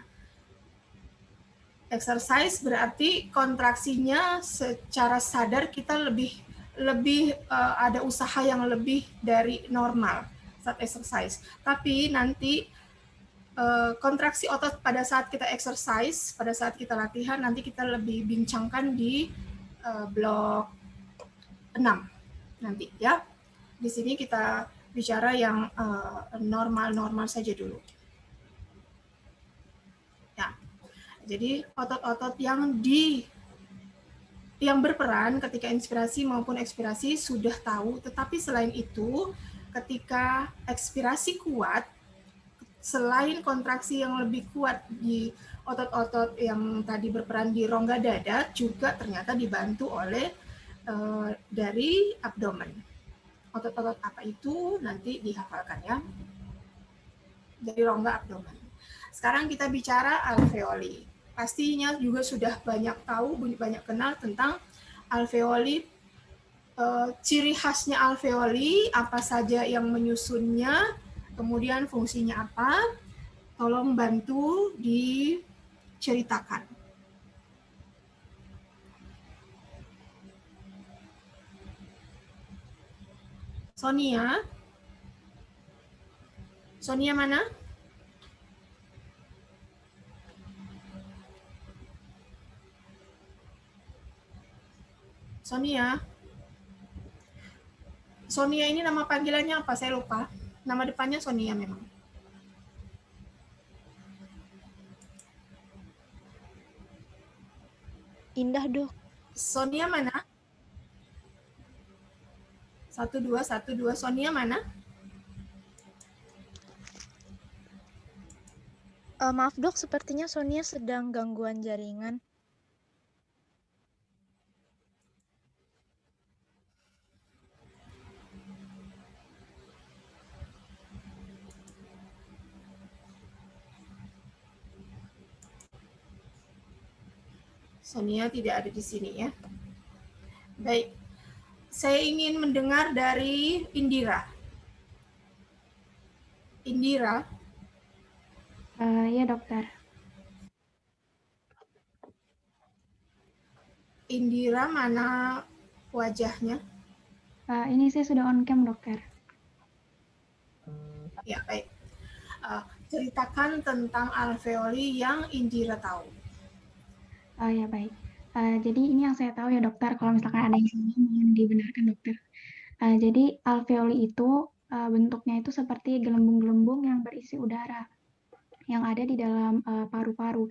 Exercise berarti kontraksinya secara sadar kita lebih ada usaha yang lebih dari normal saat exercise. Tapi nanti kontraksi otot pada saat kita exercise, pada saat kita latihan, nanti kita lebih bincangkan di blok 6 nanti ya. Di sini kita bicara yang normal-normal saja dulu. Ya. Jadi otot-otot yang berperan ketika inspirasi maupun ekspirasi sudah tahu, tetapi selain itu ketika ekspirasi kuat, selain kontraksi yang lebih kuat di otot-otot yang tadi berperan di rongga dada, juga ternyata dibantu oleh dari abdomen. Otot-otot apa itu nanti dihafalkan ya. Dari rongga abdomen. Sekarang kita bicara alveoli. Pastinya juga sudah banyak tahu, banyak kenal tentang alveoli. Ciri khasnya alveoli, apa saja yang menyusunnya, kemudian fungsinya apa, tolong bantu diceritakan. Sonia? Sonia mana? Sonia? Sonia ini nama panggilannya apa? Saya lupa. Nama depannya Sonia memang. Indah, Dok. Sonia mana? 1212. Sonia mana? Maaf dok, sepertinya Sonia sedang gangguan jaringan. Sonia tidak ada di sini ya. Baik, saya ingin mendengar dari Indira. Indira. Ya dokter. Indira mana wajahnya? Ini saya sudah on cam dokter. Ya baik. Ceritakan tentang alveoli yang Indira tahu. Ya baik. Jadi ini yang saya tahu ya dokter. Kalau misalkan ada yang salah mohon dibenarkan dokter. Jadi alveoli itu bentuknya itu seperti gelembung-gelembung yang berisi udara yang ada di dalam paru-paru.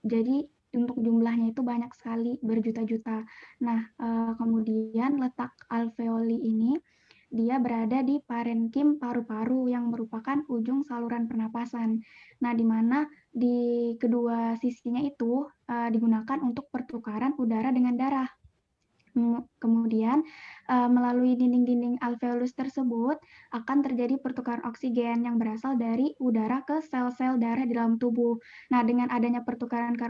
Jadi untuk jumlahnya itu banyak sekali, berjuta-juta. Nah, kemudian letak alveoli ini dia berada di parenkim paru-paru yang merupakan ujung saluran pernapasan. Nah, di mana di kedua sisinya itu digunakan untuk pertukaran udara dengan darah. Kemudian melalui dinding-dinding alveolus tersebut akan terjadi pertukaran oksigen yang berasal dari udara ke sel-sel darah di dalam tubuh. Nah, dengan adanya pertukaran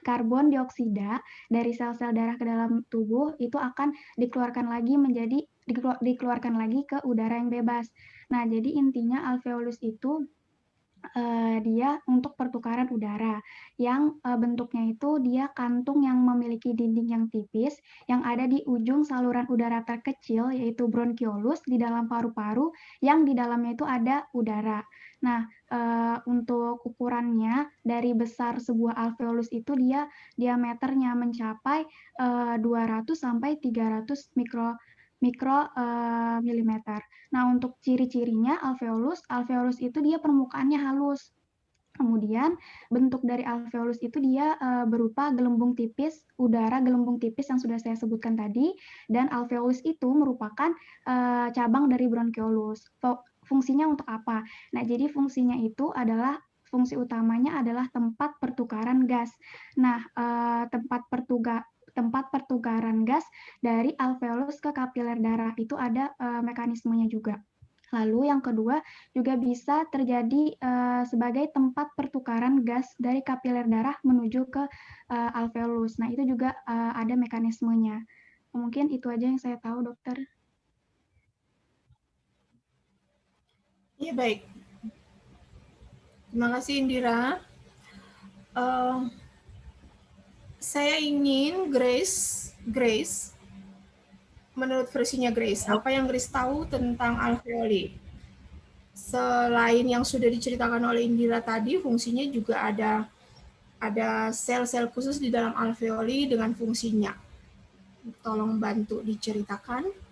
karbon dioksida dari sel-sel darah ke dalam tubuh itu akan dikeluarkan lagi ke udara yang bebas. Nah, jadi intinya alveolus itu dia untuk pertukaran udara yang bentuknya itu dia kantung yang memiliki dinding yang tipis yang ada di ujung saluran udara terkecil yaitu bronkiolus di dalam paru-paru yang di dalamnya itu ada udara. Nah, untuk ukurannya dari besar sebuah alveolus itu dia diameternya mencapai 200 sampai 300 mikromilimeter. Nah, untuk ciri-cirinya alveolus itu dia permukaannya halus. Kemudian bentuk dari alveolus itu dia berupa gelembung tipis, udara gelembung tipis yang sudah saya sebutkan tadi, dan alveolus itu merupakan cabang dari bronkiolus. Fungsinya untuk apa? Nah, jadi fungsinya itu adalah fungsi utamanya adalah tempat pertukaran gas. Nah, tempat pertukaran gas dari alveolus ke kapiler darah itu ada mekanismenya juga. Lalu yang kedua juga bisa terjadi sebagai tempat pertukaran gas dari kapiler darah menuju ke alveolus. Nah, itu juga ada mekanismenya. Mungkin itu aja yang saya tahu, dokter. Iya, baik. Terima kasih, Indira. Saya ingin Grace, menurut versinya Grace, apa yang Grace tahu tentang alveoli? Selain yang sudah diceritakan oleh Indira tadi, fungsinya juga ada sel-sel khusus di dalam alveoli dengan fungsinya. Tolong bantu diceritakan.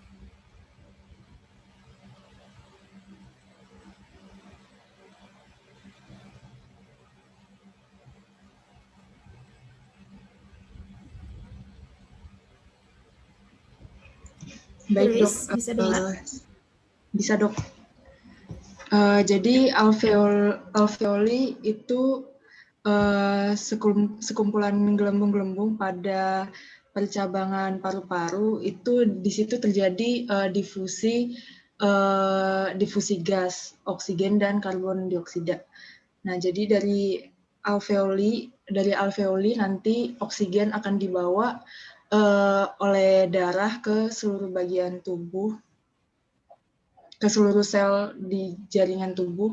Baik dok, bisa dengar? Bisa dok. Jadi alveoli itu sekumpulan gelembung-gelembung pada percabangan paru-paru itu di situ terjadi difusi gas, oksigen dan karbon dioksida. Nah, jadi dari alveoli nanti oksigen akan dibawa oleh darah ke seluruh bagian tubuh, ke seluruh sel di jaringan tubuh.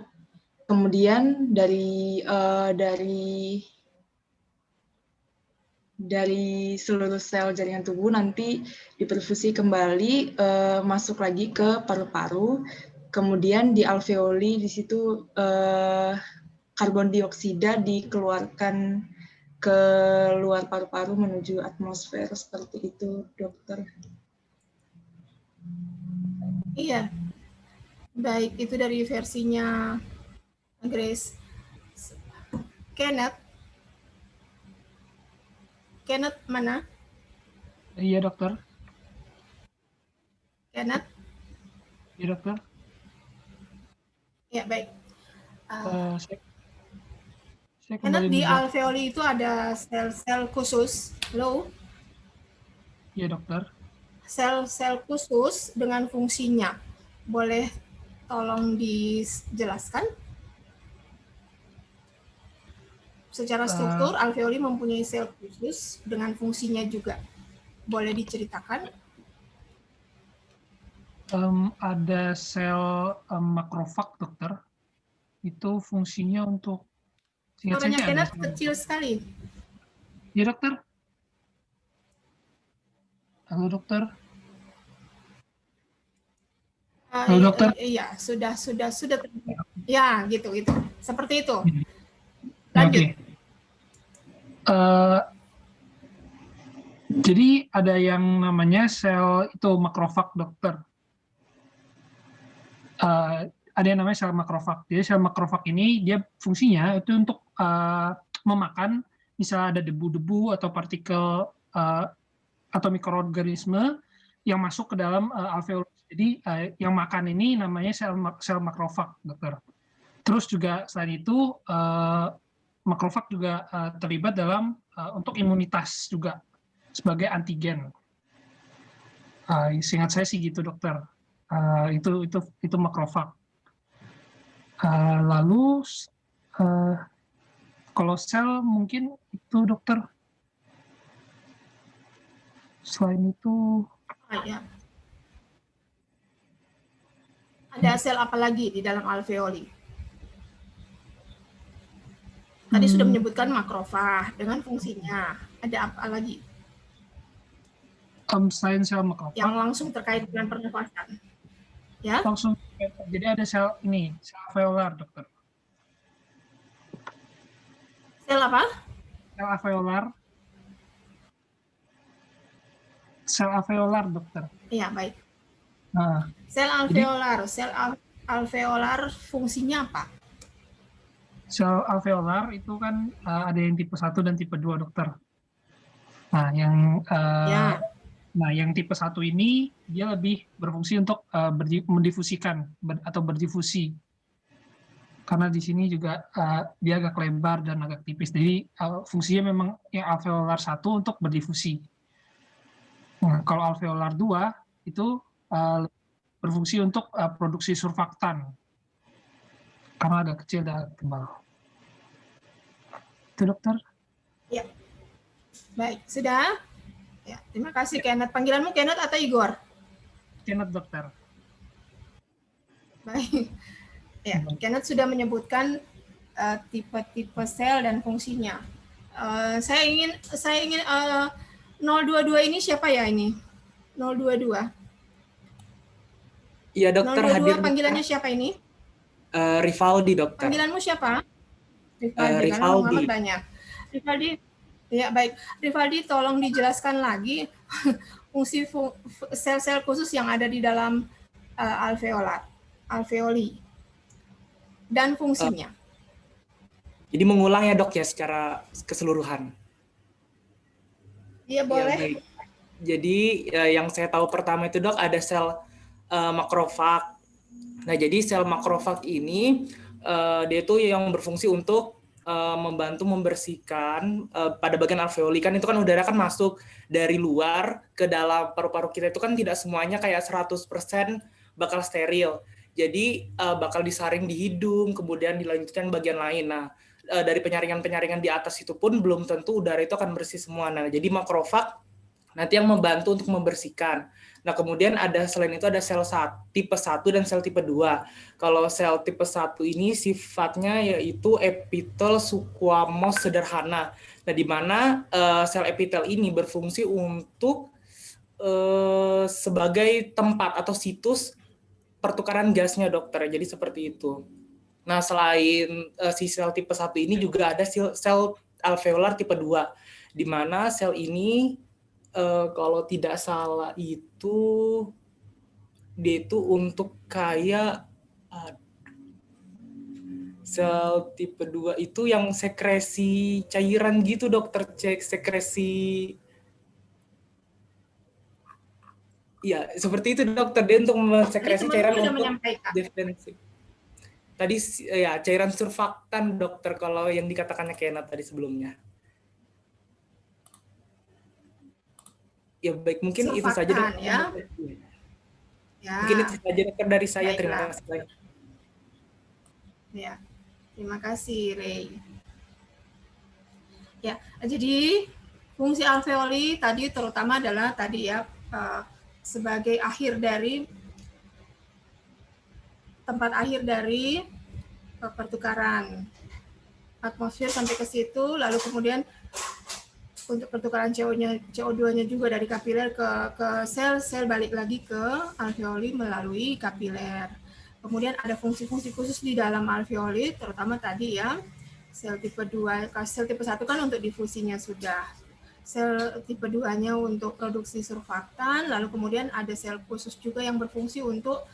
Kemudian dari seluruh sel jaringan tubuh nanti diperfusi kembali masuk lagi ke paru-paru. Kemudian di alveoli di situ karbon dioksida dikeluarkan ke luar paru-paru menuju atmosfer, seperti itu, dokter. Iya. Baik, itu dari versinya Grace. Kenneth mana? Iya, dokter. Kenneth? Ya, dokter. Ya, baik. Saya Kenneth, kembali di menjawab. alveoli itu ada sel-sel khusus. Halo? Ya, dokter. Sel-sel khusus dengan fungsinya. Boleh tolong dijelaskan? Secara struktur, alveoli mempunyai sel khusus dengan fungsinya juga. Boleh diceritakan? Ada sel makrofag, dokter. Itu fungsinya untuk... Suaranya Kenneth kecil sekali. Ya, dokter. Halo, dokter. Halo, dokter. Iya, sudah. Ya, gitu. Seperti itu. Oke. Lanjut. Jadi ada yang namanya sel itu makrofag, dokter. Ada yang namanya sel makrofag. Jadi sel makrofag ini dia fungsinya itu untuk memakan misalnya ada debu-debu atau partikel atau mikroorganisme yang masuk ke dalam alveolus. Jadi yang makan ini namanya sel makrofag, dokter. Terus juga selain itu makrofag juga terlibat dalam untuk imunitas juga sebagai antigen. Seingat saya sih gitu, dokter. Itu makrofag. Lalu kalau sel mungkin itu, dokter. Selain itu Ya. Ada sel apa lagi di dalam alveoli? Tadi sudah menyebutkan makrofag dengan fungsinya. Ada apa lagi? Selain sel makrofag Yang langsung terkait dengan pernafasan. Ya? Langsung. Jadi ada sel ini, sel alveolar, dokter. Sel apa? Sel alveolar. Sel alveolar, dokter. Iya, baik. Nah, sel alveolar fungsinya apa? Sel alveolar itu kan ada yang tipe 1 dan tipe 2, dokter. Nah, yang tipe 1 ini dia lebih berfungsi untuk mendifusikan atau berdifusi. Karena di sini juga dia agak lebar dan agak tipis. Jadi fungsinya memang yang alveolar 1 untuk berdifusi. Nah, kalau alveolar 2 itu berfungsi untuk produksi surfaktan. Karena agak kecil dan tebal. Itu, dokter. Ya. Baik, sudah? Ya, terima kasih, Kenneth. Panggilanmu Kenneth atau Igor? Kenneth, dokter. Baik. Ya, Kenneth sudah menyebutkan tipe-tipe sel dan fungsinya. Saya ingin 022 ini siapa ya ini? 022. Iya, dokter 022 hadir. Panggilannya siapa ini? Rivaldi, dokter. Panggilanmu siapa? Rivaldi. Karena Muhammad banyak. Rivaldi, ya baik. Rivaldi, tolong dijelaskan lagi fungsi sel-sel khusus yang ada di dalam alveoli dan fungsinya. Jadi mengulang ya, dok, ya, secara keseluruhan. Iya, boleh. Ya, jadi yang saya tahu pertama itu, dok, ada sel makrofag. Nah, jadi sel makrofag ini dia itu yang berfungsi untuk membantu membersihkan pada bagian alveoli. Kan itu kan udara kan masuk dari luar ke dalam paru-paru kita, itu kan tidak semuanya kayak 100% bakal steril. Jadi bakal disaring di hidung, kemudian dilanjutkan bagian lain. Nah, dari penyaringan-penyaringan di atas itu pun belum tentu udara itu akan bersih semua. Nah, jadi makrofag nanti yang membantu untuk membersihkan. Nah, kemudian ada selain itu ada sel tipe 1 dan sel tipe 2. Kalau sel tipe 1 ini sifatnya yaitu epitel squamous sederhana. Nah, di mana sel epitel ini berfungsi untuk sebagai tempat atau situs pertukaran gasnya, dokter. Jadi seperti itu. Nah, selain si sel tipe 1 ini juga ada sel alveolar tipe 2, di mana sel ini kalau tidak salah itu dia itu untuk kayak sel tipe 2 itu yang sekresi cairan gitu, dokter, sekresi Iya, seperti itu dokter, dia untuk mensekresi Tadi cairan teman-teman sudah untuk menyampaikan. defensif. Tadi ya cairan surfaktan dokter kalau yang dikatakannya Kena tadi sebelumnya. Ya baik, mungkin itu saja Surfaktan, dokter. ya. Ya. Mungkin itu saja dokter dari saya. Terima Baiklah. kasih banyak. Ya, terima kasih Ray. Ya, jadi fungsi alveoli tadi terutama adalah tadi ya sebagai tempat akhir dari pertukaran atmosfer sampai ke situ, lalu kemudian untuk pertukaran CO2-nya juga dari kapiler ke sel balik lagi ke alveoli melalui kapiler. Kemudian ada fungsi-fungsi khusus di dalam alveoli, terutama tadi ya, sel tipe 2, sel tipe 1 kan untuk difusinya sudah. Sel tipe 2-nya untuk produksi surfaktan, lalu kemudian ada sel khusus juga yang berfungsi untuk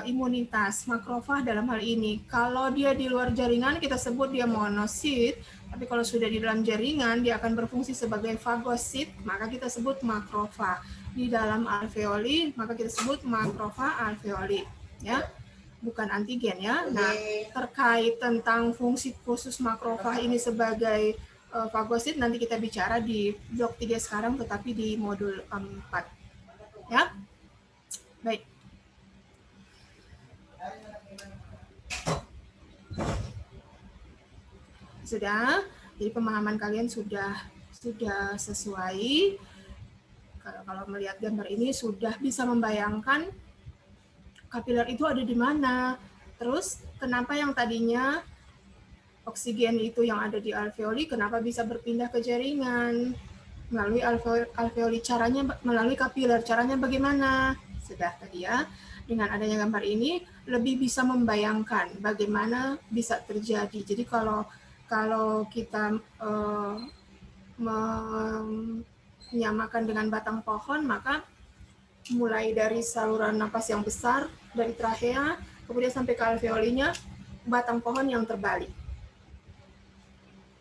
imunitas, makrofag dalam hal ini. Kalau dia di luar jaringan kita sebut dia monosit, tapi kalau sudah di dalam jaringan dia akan berfungsi sebagai fagosit, maka kita sebut makrofag. Di dalam alveoli maka kita sebut makrofag alveoli, ya. Bukan antigen ya. Nah, terkait tentang fungsi khusus makrofag ini sebagai fagosit nanti kita bicara di blok 3 sekarang, tetapi di modul 4. Ya. Baik. Sudah, jadi pemahaman kalian sudah sesuai. Kalau melihat gambar ini sudah bisa membayangkan kapiler itu ada di mana. Terus kenapa yang tadinya oksigen itu yang ada di alveoli, kenapa bisa berpindah ke jaringan melalui alveoli, caranya melalui kapiler, caranya bagaimana? Sudah tadi ya, dengan adanya gambar ini lebih bisa membayangkan bagaimana bisa terjadi. Jadi kalau kita menyamakan dengan batang pohon, maka mulai dari saluran napas yang besar dari trachea, kemudian sampai ke alveolinya, batang pohon yang terbalik.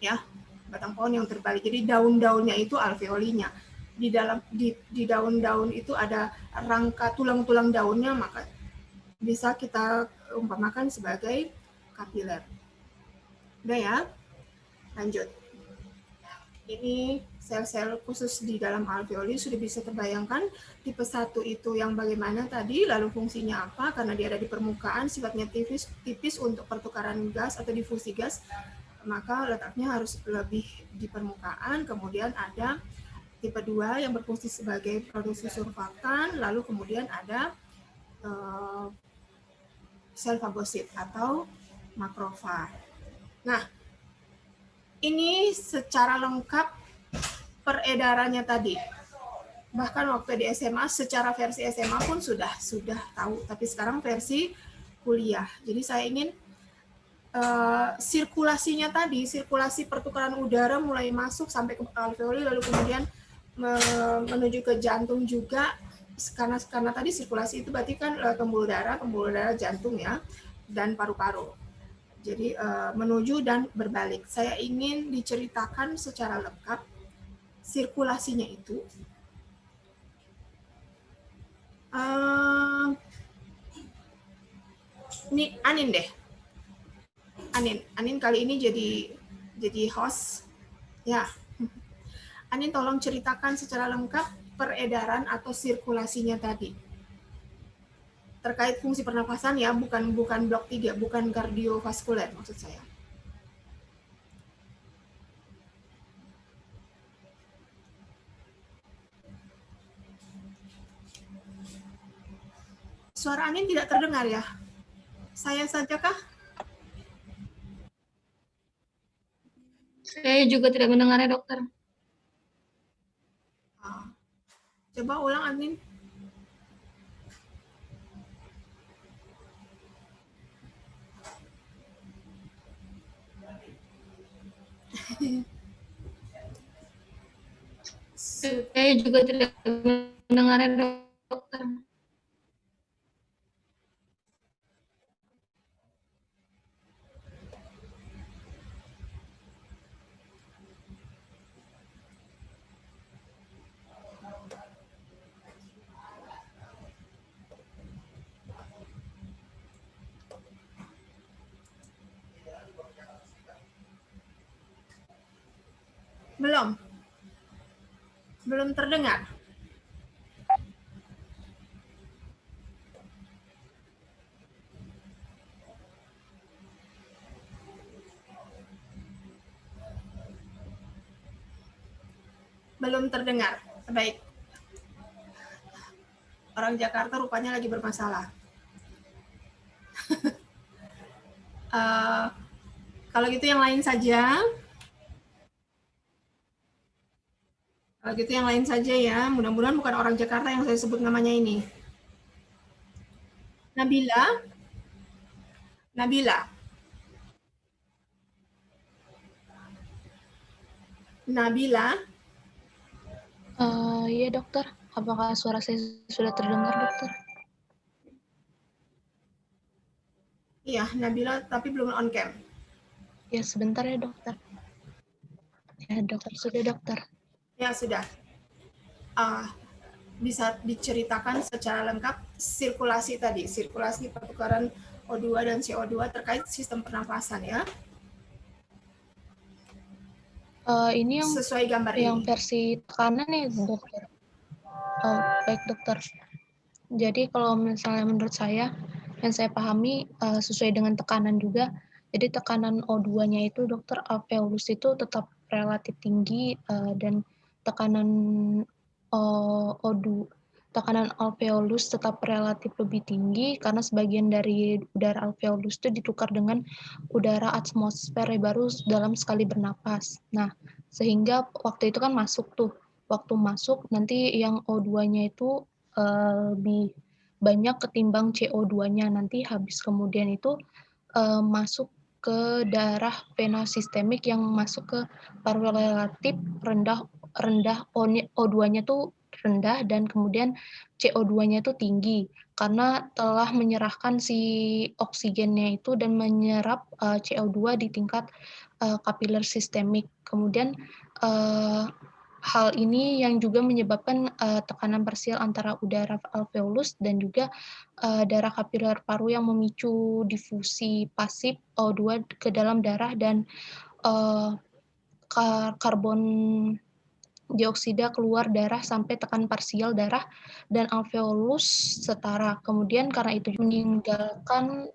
Ya, batang pohon yang terbalik. Jadi daun-daunnya itu alveolinya. Di daun-daun itu ada rangka tulang-tulang daunnya, maka bisa kita umpamakan sebagai kapiler. Udah ya, lanjut. Ini sel-sel khusus di dalam alveoli sudah bisa terbayangkan. Tipe 1 itu yang bagaimana tadi, lalu fungsinya apa, karena dia ada di permukaan, sifatnya tipis untuk pertukaran gas atau difusi gas, maka letaknya harus lebih di permukaan. Kemudian ada tipe 2 yang berfungsi sebagai produksi surfaktan, lalu kemudian ada sel fagosit atau makrofag. Nah, ini secara lengkap peredarannya tadi. Bahkan waktu di SMA, secara versi SMA pun sudah tahu, tapi sekarang versi kuliah. Jadi saya ingin sirkulasinya tadi, sirkulasi pertukaran udara mulai masuk sampai ke alveoli, lalu kemudian menuju ke jantung juga, karena tadi sirkulasi itu berarti kan pembuluh darah jantung ya, dan paru-paru. Jadi menuju dan berbalik. Saya ingin diceritakan secara lengkap sirkulasinya itu. Ini Anin deh. Anin kali ini jadi host. Ya. Anin tolong ceritakan secara lengkap peredaran atau sirkulasinya tadi. Terkait fungsi pernafasan ya, bukan blok 3, bukan kardiovaskuler maksud saya. Suara Anin tidak terdengar ya? Saya saja kah? Saya juga tidak mendengarnya, dokter. Coba ulang, Anin. Saya juga tidak mendengarnya, dokter. Belum? Belum terdengar? Belum terdengar. Baik. Orang Jakarta rupanya lagi bermasalah. Kalau gitu yang lain saja. Kalau gitu yang lain saja ya. Mudah-mudahan bukan orang Jakarta yang saya sebut namanya ini. Nabila. Nabila. Nabila. Iya dokter, apakah suara saya sudah terdengar dokter? Iya, Nabila tapi belum on cam. Ya sebentar ya dokter. Ya dokter, sudah dokter. Ya sudah. Bisa diceritakan secara lengkap sirkulasi tadi, sirkulasi pertukaran O2 dan CO2 terkait sistem pernafasan ya. Ini yang sesuai gambar yang ini. versi tekanan ya dokter. Baik dokter. Jadi kalau misalnya menurut saya, yang saya pahami sesuai dengan tekanan juga. Jadi tekanan O2-nya itu dokter alveolus itu tetap relatif tinggi dan tekanan tekanan alveolus tetap relatif lebih tinggi karena sebagian dari udara alveolus itu ditukar dengan udara atmosfer baru dalam sekali bernapas. Nah, sehingga waktu itu kan masuk tuh. Waktu masuk nanti yang O2-nya itu lebih banyak ketimbang CO2-nya. Nanti habis kemudian itu masuk ke darah vena sistemik yang masuk ke paru relatif rendah O2-nya tuh rendah dan kemudian CO2-nya itu tinggi karena telah menyerahkan si oksigennya itu dan menyerap CO2 di tingkat kapiler sistemik. Kemudian hal ini yang juga menyebabkan tekanan parsial antara udara alveolus dan juga darah kapiler paru yang memicu difusi pasif O2 ke dalam darah dan karbon dioksida keluar darah sampai tekan parsial darah dan alveolus setara. Kemudian karena itu meninggalkan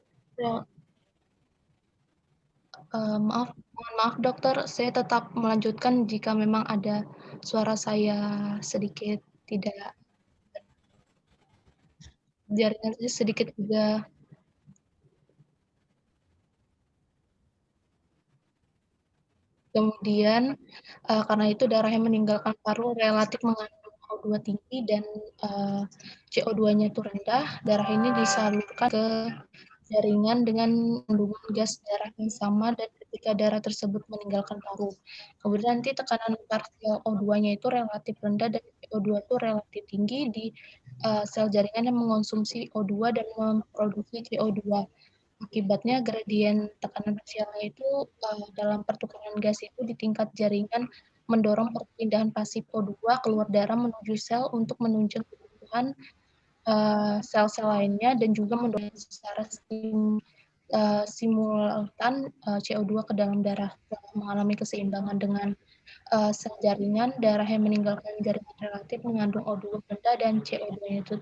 mohon maaf dokter, saya tetap melanjutkan jika memang ada suara saya sedikit tidak jaringan saya sedikit juga. Kemudian karena itu darah yang meninggalkan paru relatif mengandung O2 tinggi dan CO2-nya itu rendah, darah ini disalurkan ke jaringan dengan kandungan gas darah yang sama dan ketika darah tersebut meninggalkan paru. Kemudian nanti tekanan parsial O2-nya itu relatif rendah dan CO2 itu relatif tinggi di sel jaringan yang mengonsumsi O2 dan memproduksi CO2. Akibatnya gradien tekanan parsialnya itu dalam pertukaran gas itu di tingkat jaringan mendorong perpindahan pasif O2 keluar darah menuju sel untuk menunjang kebutuhan sel-sel lainnya dan juga mendorong secara simultan CO2 ke dalam darah. Mengalami keseimbangan dengan sel jaringan, darah yang meninggalkan jaringan relatif mengandung O2 rendah dan CO2-nya itu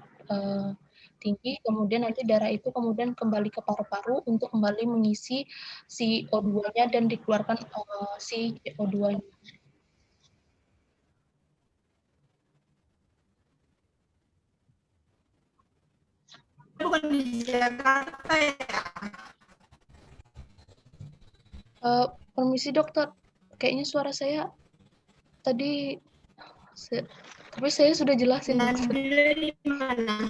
tinggi, kemudian nanti darah itu kemudian kembali ke paru-paru untuk kembali mengisi si O2-nya dan dikeluarkan si CO2-nya. Bukan di Jakarta ya? Permisi dokter, kayaknya suara saya tadi, tapi saya sudah jelasin. Di mana?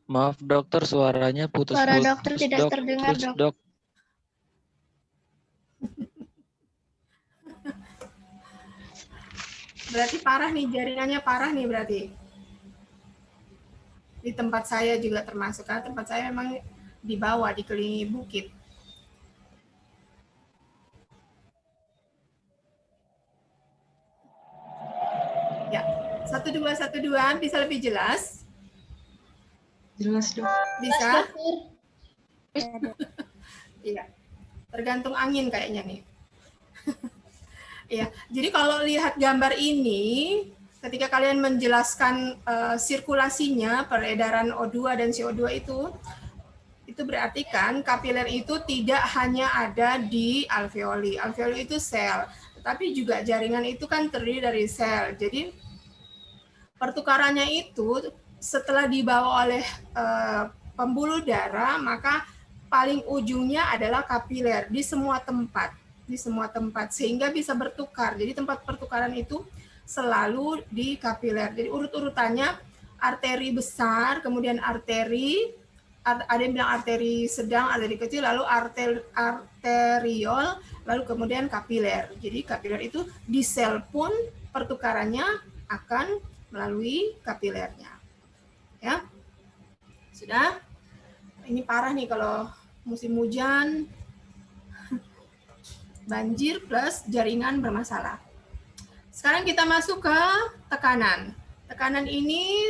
Maaf dokter, suaranya putus-putus. Suara dokter tidak terdengar, dok. Berarti parah nih, jaringannya parah nih berarti. Di tempat saya juga termasuk, karena tempat saya memang di bawah, dikelilingi bukit. Ya, 1212 bisa lebih jelas? Jelas, Dok. Bisa? Iya. Tergantung angin kayaknya nih. Iya. Jadi kalau lihat gambar ini, ketika kalian menjelaskan sirkulasinya, peredaran O2 dan CO2 itu berarti kan kapiler itu tidak hanya ada di alveoli. Alveoli itu sel, tetapi juga jaringan itu kan terdiri dari sel. Jadi pertukarannya itu setelah dibawa oleh pembuluh darah, maka paling ujungnya adalah kapiler di semua tempat, sehingga bisa bertukar. Jadi tempat pertukaran itu selalu di kapiler. Jadi urut-urutannya arteri besar, kemudian arteri, ada yang bilang arteri sedang, arteri kecil, lalu arteriol, lalu kemudian kapiler. Jadi kapiler itu di sel pun pertukarannya akan melalui kapilernya. Ya. Sudah? Ini parah nih kalau musim hujan, banjir plus jaringan bermasalah. Sekarang kita masuk ke tekanan. Tekanan ini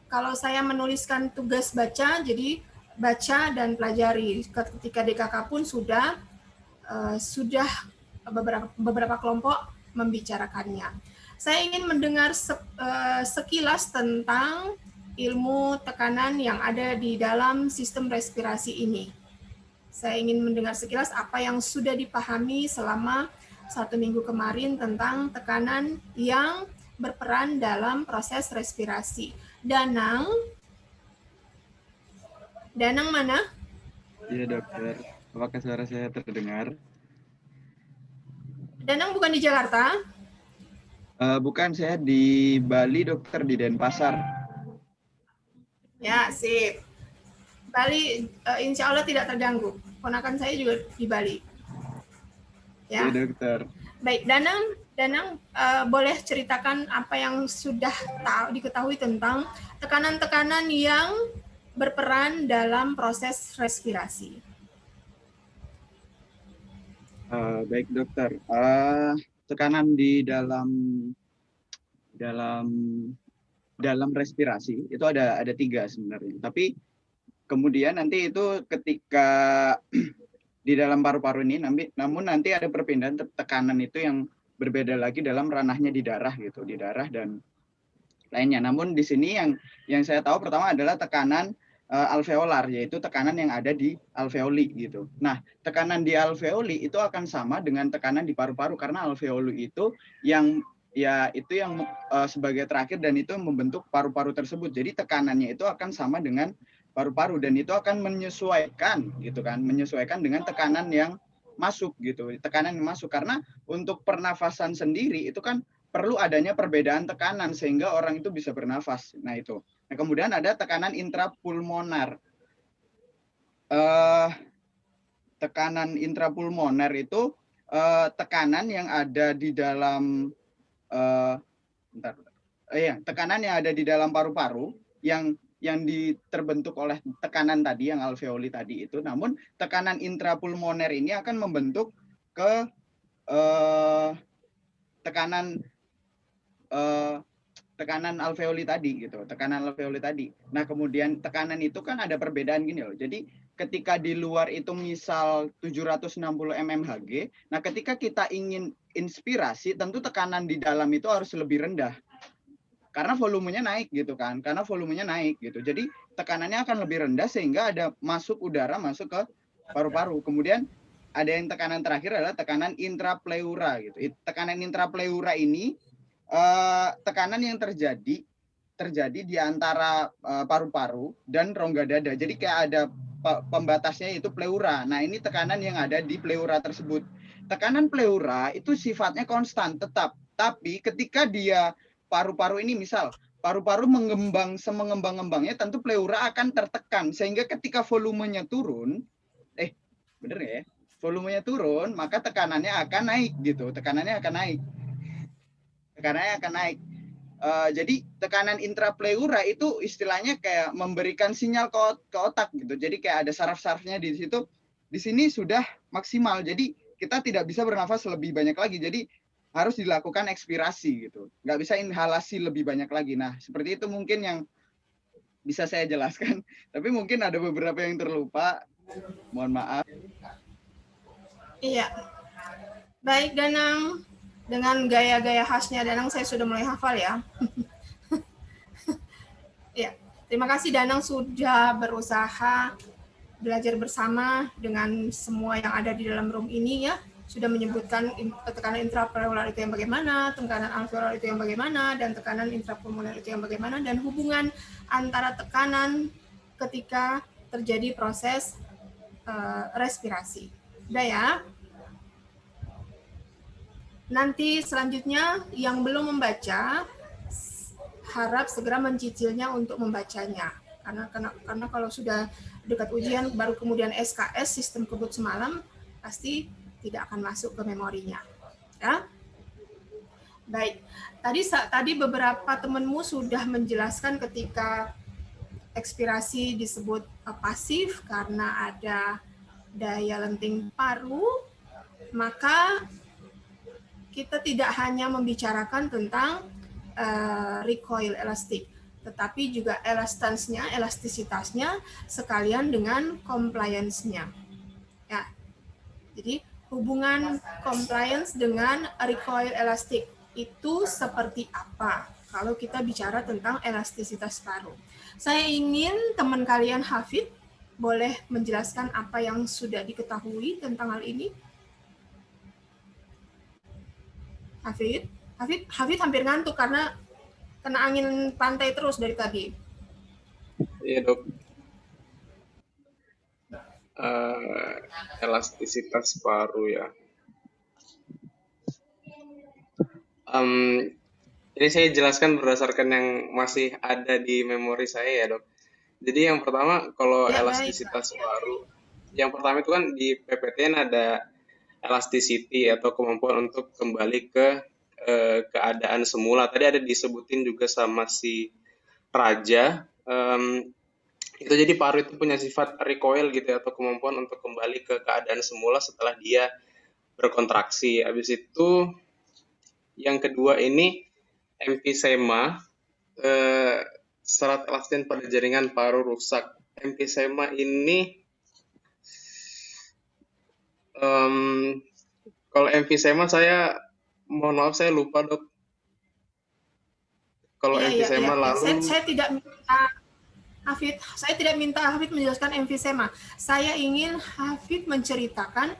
kalau saya menuliskan tugas baca, jadi baca dan pelajari. Ketika DKK pun sudah beberapa kelompok membicarakannya. Saya ingin mendengar sekilas tentang ilmu tekanan yang ada di dalam sistem respirasi ini. Saya ingin mendengar sekilas apa yang sudah dipahami selama 1 minggu kemarin tentang tekanan yang berperan dalam proses respirasi. Danang mana? Iya, dokter. Apakah suara saya terdengar? Danang bukan di Jakarta? Bukan, saya di Bali, dokter, di Denpasar. Ya, sip. Bali insya Allah tidak terganggu. Ponakan saya juga di Bali. Ya, dokter. Baik, Danang boleh ceritakan apa yang sudah diketahui tentang tekanan-tekanan yang berperan dalam proses respirasi. Baik, dokter. Tekanan di dalam respirasi itu ada 3 sebenarnya. Tapi kemudian nanti itu ketika di dalam paru-paru ini, namun nanti ada perpindahan tekanan itu yang berbeda lagi dalam ranahnya di darah gitu, di darah dan lainnya. Namun di sini yang saya tahu pertama adalah tekanan alveolar, yaitu tekanan yang ada di alveoli gitu. Nah, tekanan di alveoli itu akan sama dengan tekanan di paru-paru karena alveoli itu yang sebagai terakhir dan itu membentuk paru-paru tersebut. Jadi tekanannya itu akan sama dengan paru-paru dan itu akan menyesuaikan gitu kan, menyesuaikan dengan tekanan yang masuk gitu. Tekanan yang masuk karena untuk pernafasan sendiri itu kan perlu adanya perbedaan tekanan sehingga orang itu bisa bernafas. Nah, itu. Nah, kemudian ada tekanan intrapulmoner. Tekanan intrapulmoner itu tekanan yang ada di dalam tekanan yang ada di dalam paru-paru yang terbentuk oleh tekanan tadi yang alveoli tadi itu. Namun tekanan intrapulmoner ini akan membentuk ke tekanan alveoli tadi gitu, tekanan alveoli tadi. Nah, kemudian tekanan itu kan ada perbedaan gini loh. Jadi ketika di luar itu misal 760 mmHg, nah ketika kita ingin inspirasi tentu tekanan di dalam itu harus lebih rendah. Karena volumenya naik gitu kan, Jadi tekanannya akan lebih rendah sehingga ada udara masuk ke paru-paru. Kemudian ada yang tekanan terakhir adalah tekanan intrapleura gitu. Tekanan intrapleura ini tekanan yang terjadi di antara paru-paru dan rongga dada. Jadi kayak ada pembatasnya yaitu pleura. Nah, ini tekanan yang ada di pleura tersebut. Tekanan pleura itu sifatnya konstan tetap. Tapi ketika dia paru-paru ini misal paru-paru mengembang semengembang-ngembangnya tentu pleura akan tertekan sehingga ketika volumenya turun volumenya turun maka tekanannya akan naik gitu. Tekanannya akan naik. Jadi tekanan intrapleura itu istilahnya kayak memberikan sinyal ke otak gitu. Jadi kayak ada saraf-sarafnya di situ. Di sini sudah maksimal. Jadi kita tidak bisa bernafas lebih banyak lagi. Jadi harus dilakukan ekspirasi gitu. Nggak bisa inhalasi lebih banyak lagi. Nah, seperti itu mungkin yang bisa saya jelaskan. Tapi mungkin ada beberapa yang terlupa. Mohon maaf. Iya. Baik, Danang. Dengan gaya-gaya khasnya Danang, saya sudah mulai hafal ya. Ya, terima kasih Danang sudah berusaha belajar bersama dengan semua yang ada di dalam room ini ya. Sudah menyebutkan tekanan intrapleural itu yang bagaimana, tekanan alveolar itu yang bagaimana, dan tekanan intrapulmoner itu yang bagaimana, dan hubungan antara tekanan ketika terjadi proses respirasi. Udah ya. Nanti selanjutnya yang belum membaca, harap segera mencicilnya untuk membacanya. Karena kalau sudah dekat ujian, baru kemudian SKS, sistem kebut semalam, pasti tidak akan masuk ke memorinya. Ya. Baik, tadi beberapa temanmu sudah menjelaskan ketika ekspirasi disebut pasif karena ada daya lenting paru, maka kita tidak hanya membicarakan tentang recoil elastik, tetapi juga elastansnya, elastisitasnya, sekalian dengan compliance-nya. Ya. Jadi hubungan compliance dengan recoil elastik itu seperti apa kalau kita bicara tentang elastisitas paru. Saya ingin teman kalian Hafid boleh menjelaskan apa yang sudah diketahui tentang hal ini. Hafid hampir ngantuk karena kena angin pantai terus dari tadi. Iya dok. Elastisitas paru ya. Ini saya jelaskan berdasarkan yang masih ada di memori saya ya dok. Jadi yang pertama kalau Ya, elastisitas paru, yang pertama itu kan di PPTN ada elasticity atau kemampuan untuk kembali ke keadaan semula. Tadi ada disebutin juga sama si Raja. Itu jadi paru itu punya sifat recoil gitu ya, atau kemampuan untuk kembali ke keadaan semula setelah dia berkontraksi. Habis itu yang kedua ini emfisema, serat elastin pada jaringan paru rusak. Emfisema ini kalau emfisema saya mohon maaf saya lupa dok. Kalau emfisema lalu saya tidak minta saya tidak minta Hafid menjelaskan emfisema. Saya ingin Hafid menceritakan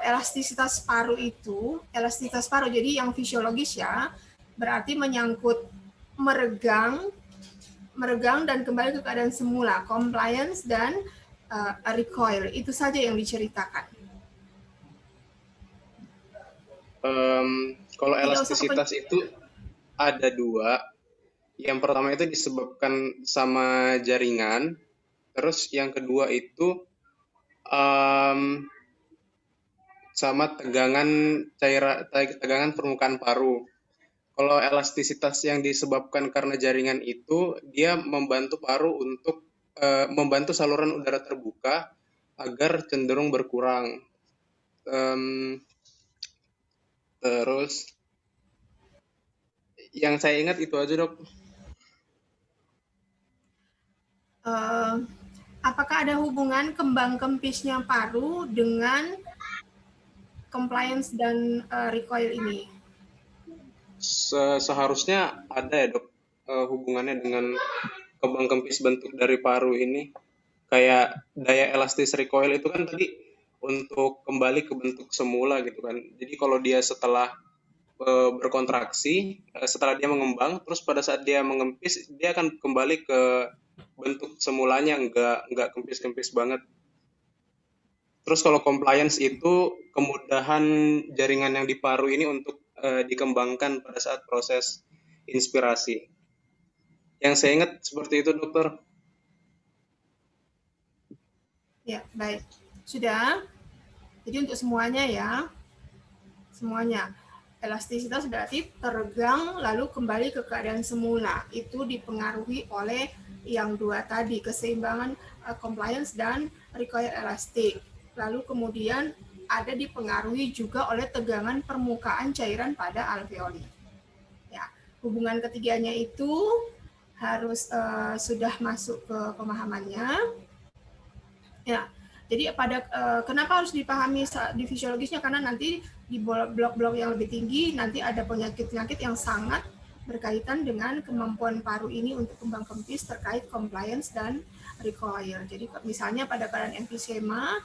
elastisitas paru itu, elastisitas paru jadi yang fisiologis ya, berarti menyangkut meregang dan kembali ke keadaan semula, compliance dan recoil, itu saja yang diceritakan. Kalau elastisitas itu ada dua. Yang pertama itu disebabkan sama jaringan, terus yang kedua itu sama tegangan permukaan paru. Kalau elastisitas yang disebabkan karena jaringan itu, dia membantu paru untuk membantu saluran udara terbuka agar cenderung berkurang. Terus yang saya ingat itu aja dok. Apakah ada hubungan kembang kempisnya paru dengan compliance dan recoil ini? Seharusnya ada ya dok, hubungannya dengan kembang kempis bentuk dari paru ini. Kayak daya elastis recoil itu kan tadi untuk kembali ke bentuk semula gitu kan. Jadi kalau dia setelah berkontraksi, setelah dia mengembang, terus pada saat dia mengempis, dia akan kembali ke bentuk semulanya, nggak kempis-kempis banget. Terus kalau compliance itu kemudahan jaringan yang di paru ini untuk dikembangkan pada saat proses inspirasi. Yang saya ingat seperti itu, dokter. Ya, baik. Sudah. Jadi untuk semuanya ya, semuanya. Elastisitas berarti teregang lalu kembali ke keadaan semula. Itu dipengaruhi oleh yang dua tadi, keseimbangan compliance dan recoil elastik. Lalu kemudian ada dipengaruhi juga oleh tegangan permukaan cairan pada alveoli. Ya, hubungan ketiganya itu harus sudah masuk ke pemahamannya. Ya, jadi kenapa harus dipahami di fisiologisnya, karena nanti di blok-blok yang lebih tinggi nanti ada penyakit-penyakit yang sangat berkaitan dengan kemampuan paru ini untuk kembang kempis terkait compliance dan recoil. Jadi misalnya pada keadaan emfisema,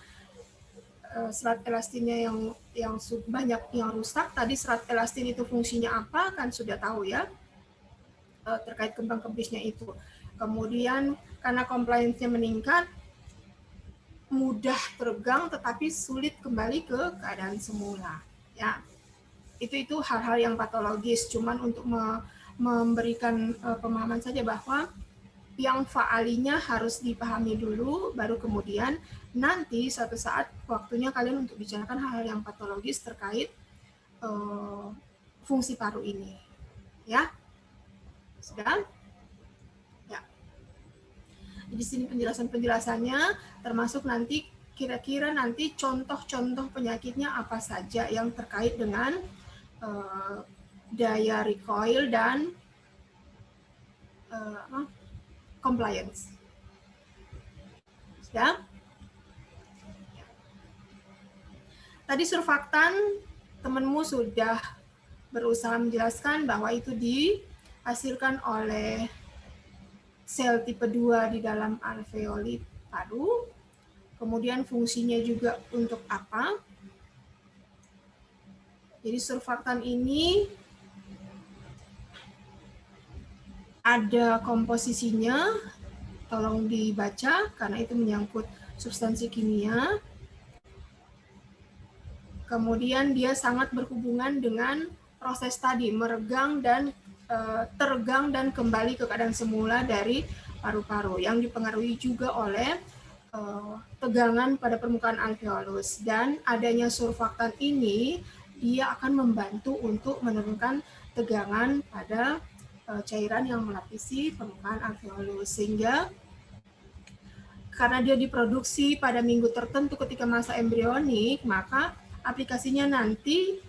serat elastinnya yang banyak yang rusak. Tadi serat elastin itu fungsinya apa kan sudah tahu ya, terkait kembang kempisnya itu. Kemudian karena compliance-nya meningkat, mudah tegang tetapi sulit kembali ke keadaan semula. Ya, itu hal-hal yang patologis. Cuman untuk memberikan pemahaman saja bahwa yang faalinya harus dipahami dulu, baru kemudian nanti suatu saat waktunya kalian untuk bicarakan hal-hal yang patologis terkait fungsi paru ini. Ya, sudah? Ya. Di sini penjelasannya termasuk nanti kira-kira nanti contoh-contoh penyakitnya apa saja yang terkait dengan daya recoil dan compliance. Sudah? Tadi surfaktan, temanmu sudah berusaha menjelaskan bahwa itu dihasilkan oleh sel tipe 2 di dalam alveoli paru. Kemudian fungsinya juga untuk apa? Jadi surfaktan ini ada komposisinya, tolong dibaca karena itu menyangkut substansi kimia. Kemudian dia sangat berhubungan dengan proses tadi, meregang dan tergang dan kembali ke keadaan semula dari paru-paru yang dipengaruhi juga oleh tegangan pada permukaan alveolus. Dan adanya surfaktan ini, dia akan membantu untuk menurunkan tegangan pada cairan yang melapisi permukaan alveolus, sehingga karena dia diproduksi pada minggu tertentu ketika masa embrionik, maka aplikasinya nanti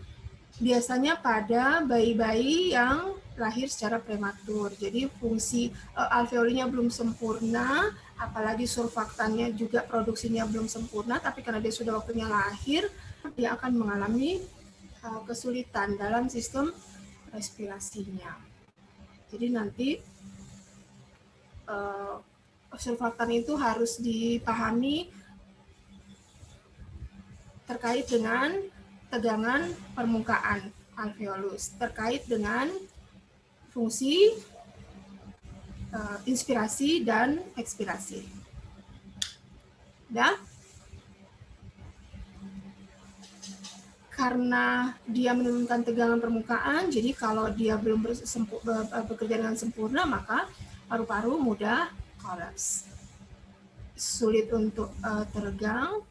biasanya pada bayi-bayi yang lahir secara prematur. Jadi fungsi alveolinya belum sempurna, apalagi surfaktannya juga produksinya belum sempurna, tapi karena dia sudah waktunya lahir, dia akan mengalami kesulitan dalam sistem respirasinya. Jadi nanti surfaktan itu harus dipahami terkait dengan tegangan permukaan alveolus, terkait dengan fungsi inspirasi dan ekspirasi. Udah? Karena dia menurunkan tegangan permukaan, jadi kalau dia belum bekerja dengan sempurna, maka paru-paru mudah kolaps. Sulit untuk teregang,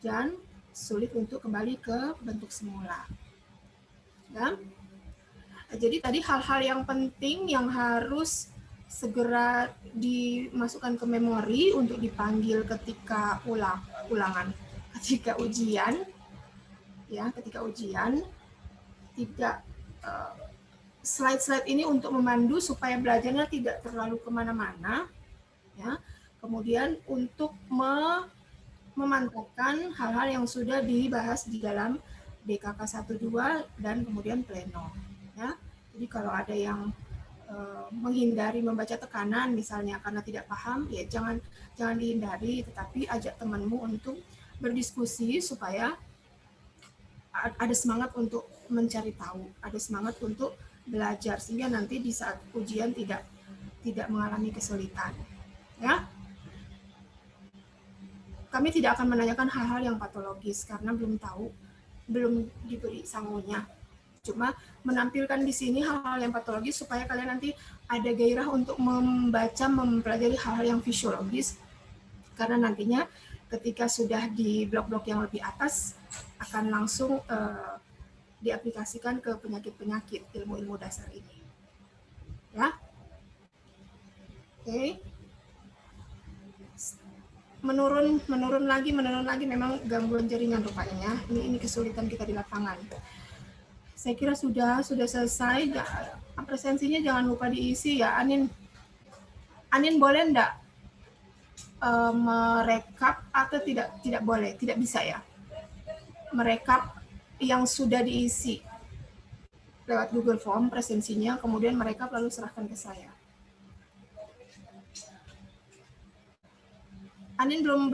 dan sulit untuk kembali ke bentuk semula. Ya? Jadi tadi hal-hal yang penting yang harus segera dimasukkan ke memori untuk dipanggil ketika ketika ujian. Ya, ketika ujian, tidak slide-slide ini untuk memandu supaya belajarnya tidak terlalu kemana-mana. Ya, kemudian untuk memantapkan hal-hal yang sudah dibahas di dalam BKK 1-2 dan kemudian pleno. Ya, jadi kalau ada yang menghindari membaca tekanan misalnya karena tidak paham, ya jangan dihindari, tetapi ajak temanmu untuk berdiskusi supaya ada semangat untuk mencari tahu, ada semangat untuk belajar sehingga nanti di saat ujian tidak mengalami kesulitan. Ya, kami tidak akan menanyakan hal-hal yang patologis karena belum diberi sangunya. Cuma menampilkan di sini hal-hal yang patologis supaya kalian nanti ada gairah untuk membaca, mempelajari hal-hal yang fisiologis, karena nantinya ketika sudah di blok-blok yang lebih atas akan langsung diaplikasikan ke penyakit-penyakit ilmu-ilmu dasar ini. Ya, oke. menurun lagi memang gangguan jaringan rupanya. Ini kesulitan kita di lapangan. Saya kira sudah selesai. Presensinya jangan lupa diisi ya. Anin boleh enggak merekap atau tidak boleh? Tidak bisa ya. Merekap yang sudah diisi lewat Google Form presensinya, kemudian merekap lalu serahkan ke saya. Anin belum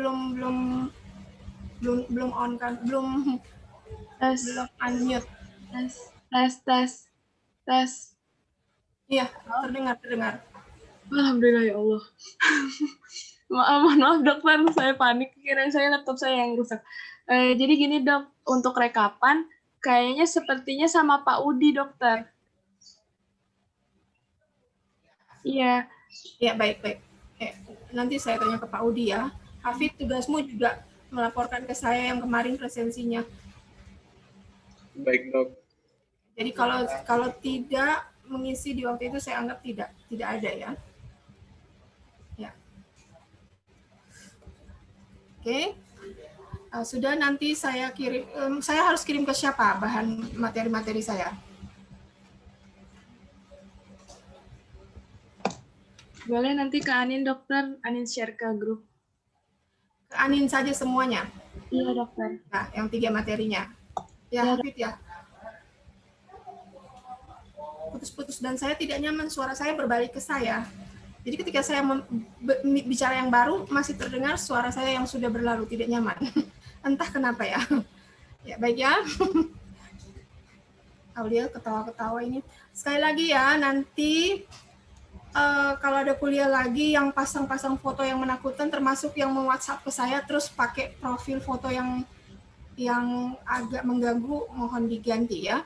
on kan, belum unmute. Tes. Iya, terdengar. Alhamdulillah ya Allah. Maaf dokter, saya panik, kira saya laptop saya yang rusak. Jadi gini dok, untuk rekapan kayaknya sepertinya sama Pak Udi dokter. Iya. Ya baik. Nanti saya tanya ke Pak Udi ya. Hafid, tugasmu juga melaporkan ke saya yang kemarin presensinya. Baik dok. Jadi kalau tidak mengisi di waktu itu saya anggap tidak ada ya. Ya. Oke. Sudah, nanti saya kirim. Saya harus kirim ke siapa bahan materi-materi saya? Boleh nanti ke Anin dokter, Anin share ke grup. Ke Anin saja semuanya? Iya dokter. Nah, yang 3 materinya. Ya, Hafid ya. Putus-putus dan saya tidak nyaman, suara saya berbalik ke saya. Jadi ketika saya bicara yang baru, masih terdengar suara saya yang sudah berlalu, tidak nyaman. Entah kenapa ya. Ya, baik ya. Aulia ketawa-ketawa ini. Sekali lagi ya, nanti kalau ada kuliah lagi yang pasang-pasang foto yang menakutkan, termasuk yang me-WhatsApp ke saya, terus pakai profil foto yang agak mengganggu, mohon diganti ya.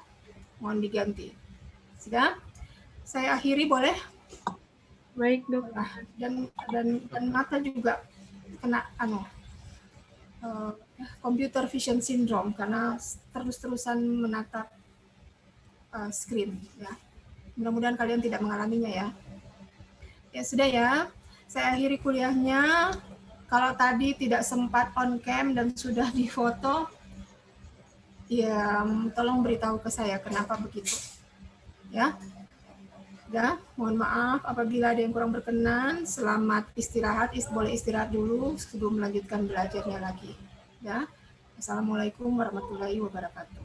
Mohon diganti. Sudah? Saya akhiri boleh? Baik, Dok. Dan mata juga kena computer vision syndrome karena terus-terusan menatap screen ya. Mudah-mudahan kalian tidak mengalaminya ya. Ya sudah ya. Saya akhiri kuliahnya. Kalau tadi tidak sempat on cam dan sudah difoto, ya tolong beritahu ke saya kenapa begitu. Ya. Ya, mohon maaf apabila ada yang kurang berkenan. Selamat istirahat, boleh istirahat dulu sebelum melanjutkan belajarnya lagi. Ya. Assalamualaikum warahmatullahi wabarakatuh.